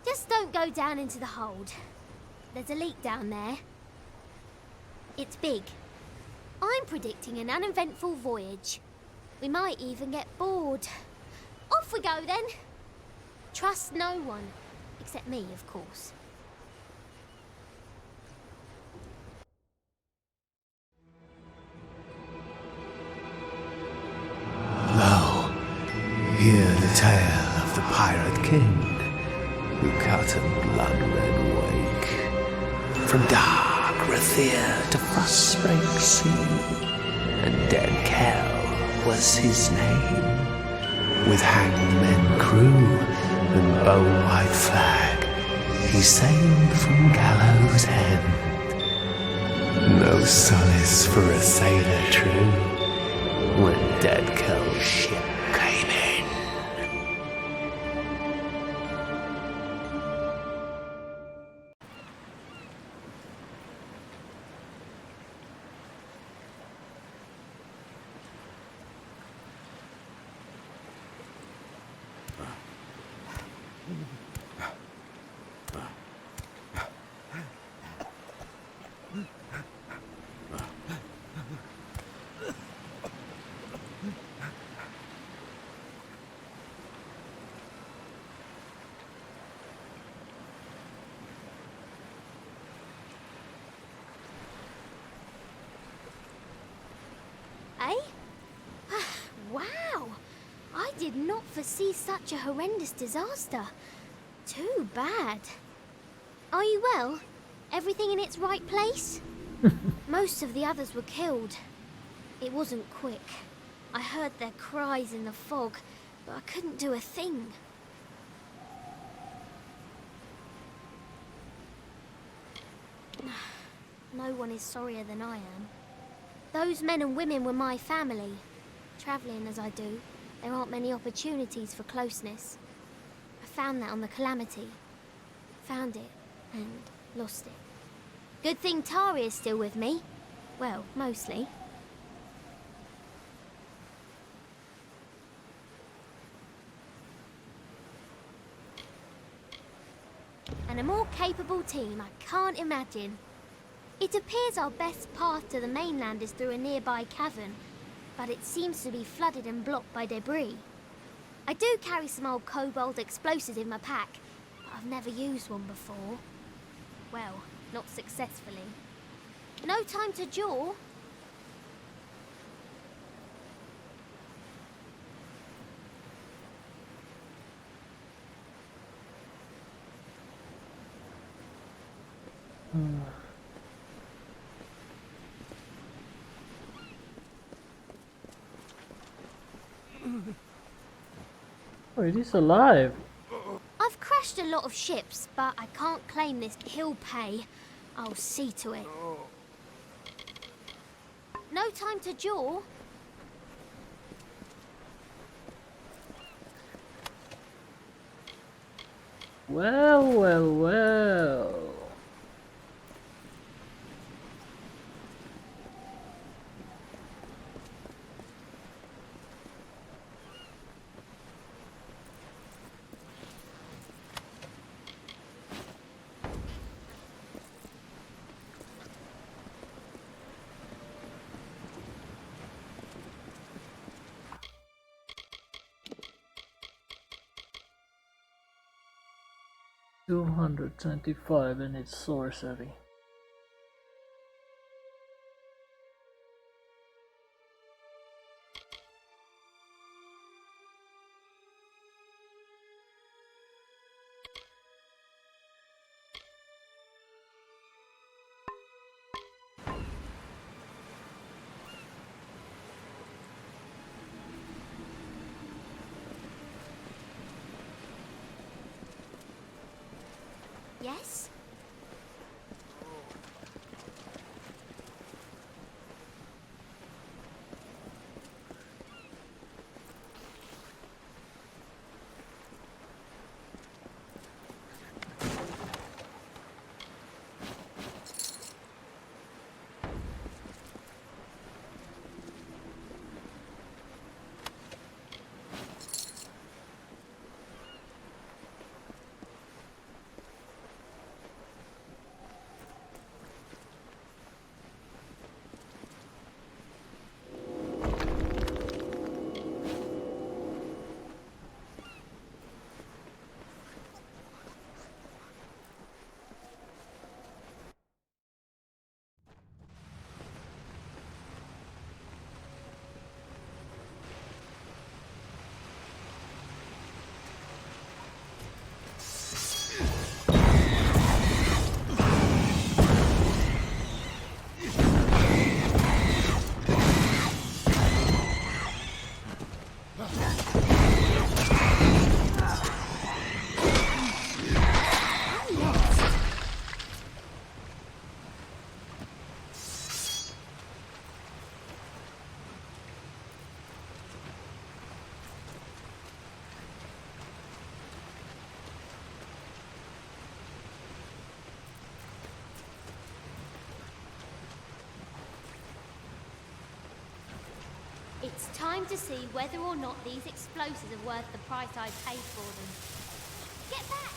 Just don't go down into the hold. There's a leak down there. It's big. I'm predicting an uneventful voyage. We might even get bored. Off we go then. Trust no one. Except me, of course. Lo, hear the tale of the Pirate King, who cut a blood-red wake from dark Rathir to Frostspring Sea, and Ded Kel was his name. With hangman crew and bow-white flag, he sailed from Gallows End. No solace for a sailor true when Ded Kel's ship came in. eh? Wow! I did not foresee such a horrendous disaster. Too bad. Are you well? Everything in its right place? Most of the others were killed. It wasn't quick. I heard their cries in the fog, but I couldn't do a thing. No one is sorrier than I am. Those men and women were my family. Travelling as I do, there aren't many opportunities for closeness. I found that on the Calamity. Found it and lost it. Good thing Tari is still with me. Well, mostly. And a more capable team I can't imagine. It appears our best path to the mainland is through a nearby cavern, but it seems to be flooded and blocked by debris. I do carry some old cobalt explosives in my pack, but I've never used one before. Well, not successfully. No time to jaw. Oh, it is alive. I've crashed a lot of ships, but I can't claim this. He'll pay. I'll see to it. No time to jaw. Well, well, well. $225 and it's sorcery. Yes? It's time to see whether or not these explosives are worth the price I paid for them. Get back!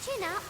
Chin up!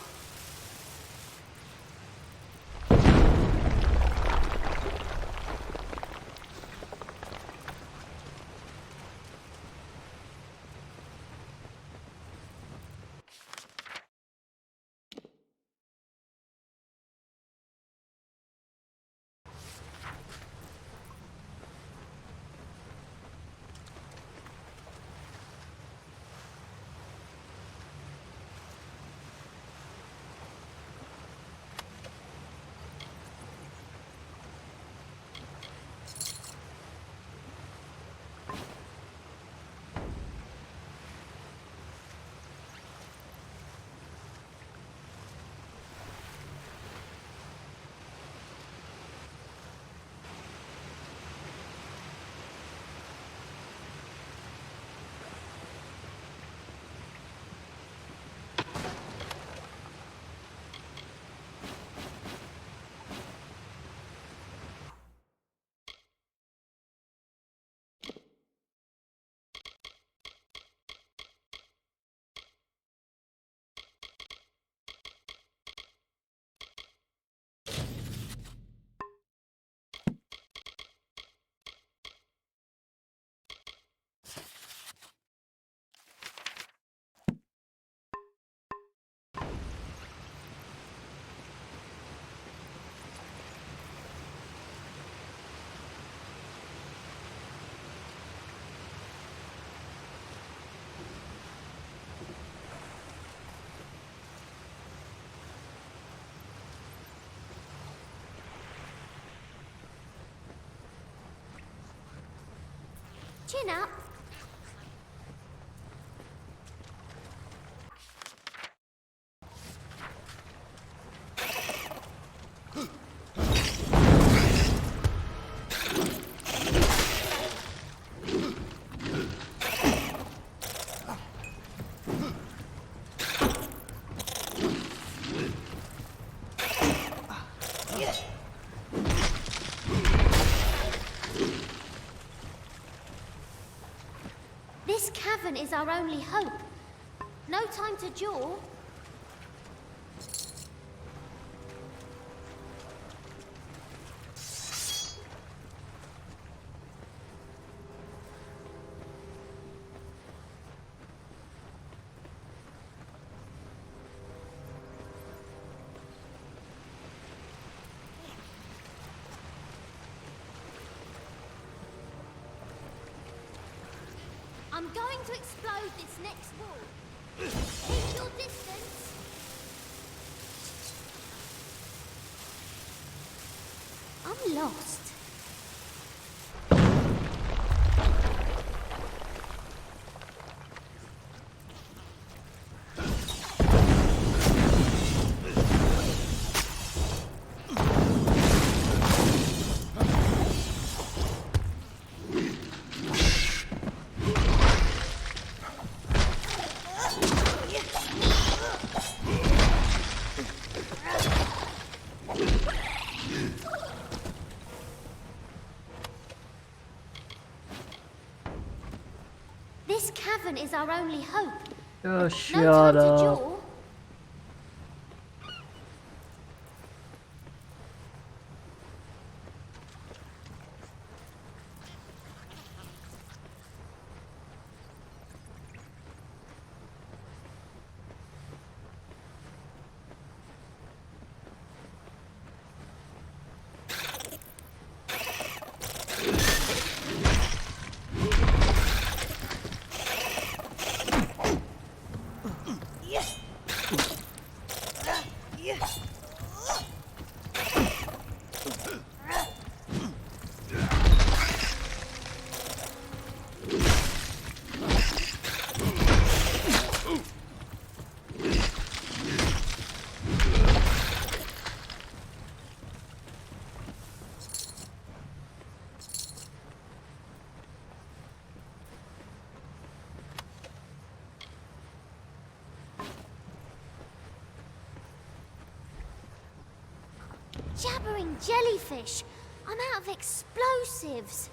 Chin up. This cavern is our only hope. No time to jaw. I'm going to explode this next wall. Keep your distance. I'm lost. This cavern is our only hope. Oh, No shut time to up. jaw. Jabbering jellyfish! I'm out of explosives!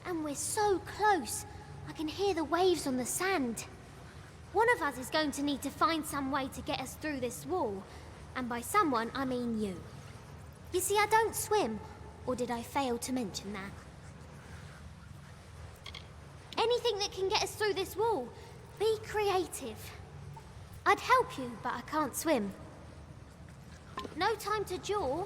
And we're so close, I can hear the waves on the sand. One of us is going to need to find some way to get us through this wall. And by someone, I mean you. You see, I don't swim. Or did I fail to mention that? Anything that can get us through this wall. Be creative. I'd help you, but I can't swim. No time to jaw.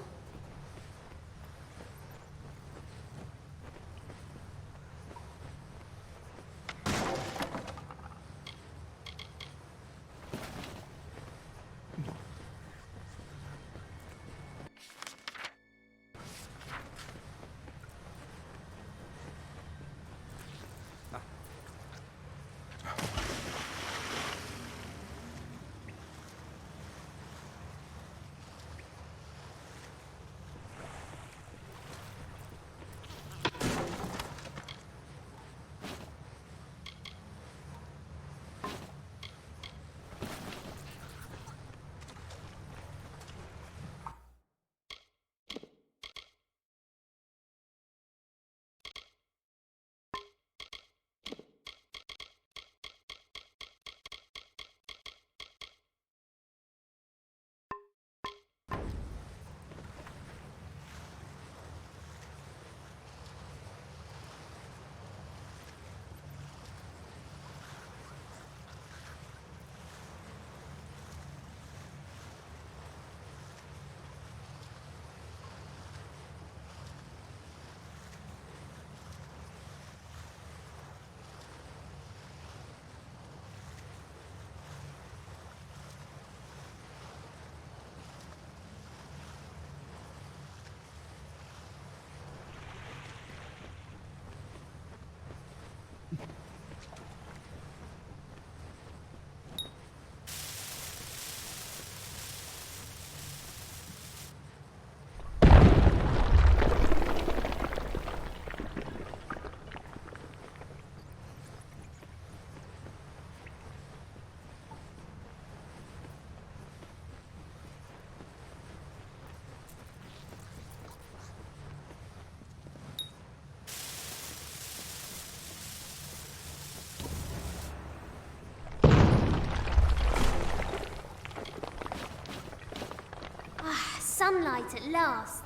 sunlight at last.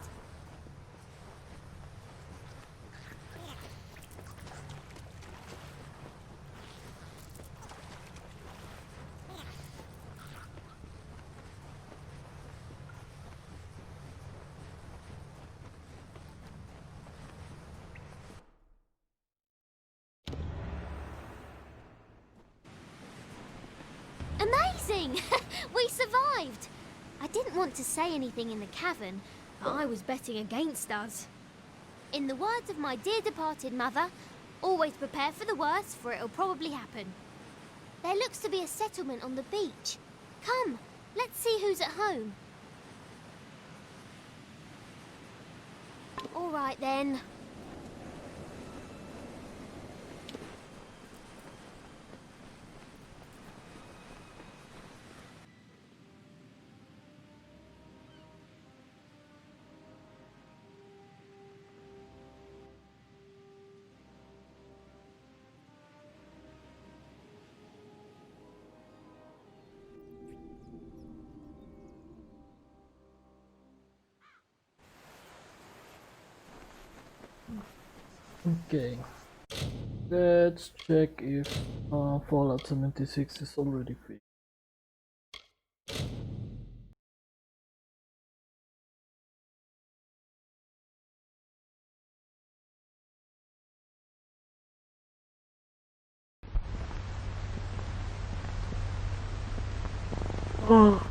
Amazing! We survived! I didn't want to say anything in the cavern, but I was betting against us. In the words of my dear departed mother, always prepare for the worst, for it'll probably happen. There looks to be a settlement on the beach. Come, let's see who's at home. All right then. Okay, let's check if Fallout 76 is already fixed. Oh.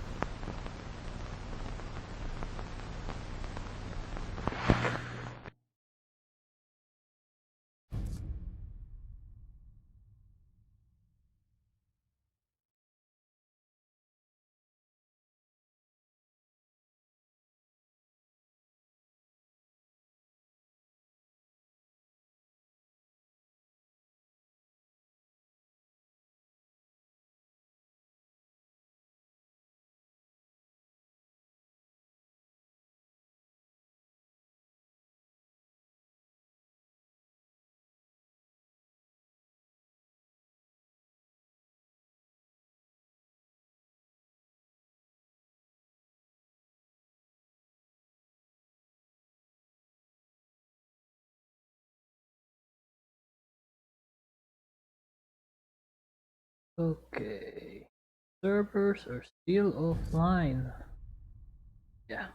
Okay, servers are still offline. Yeah.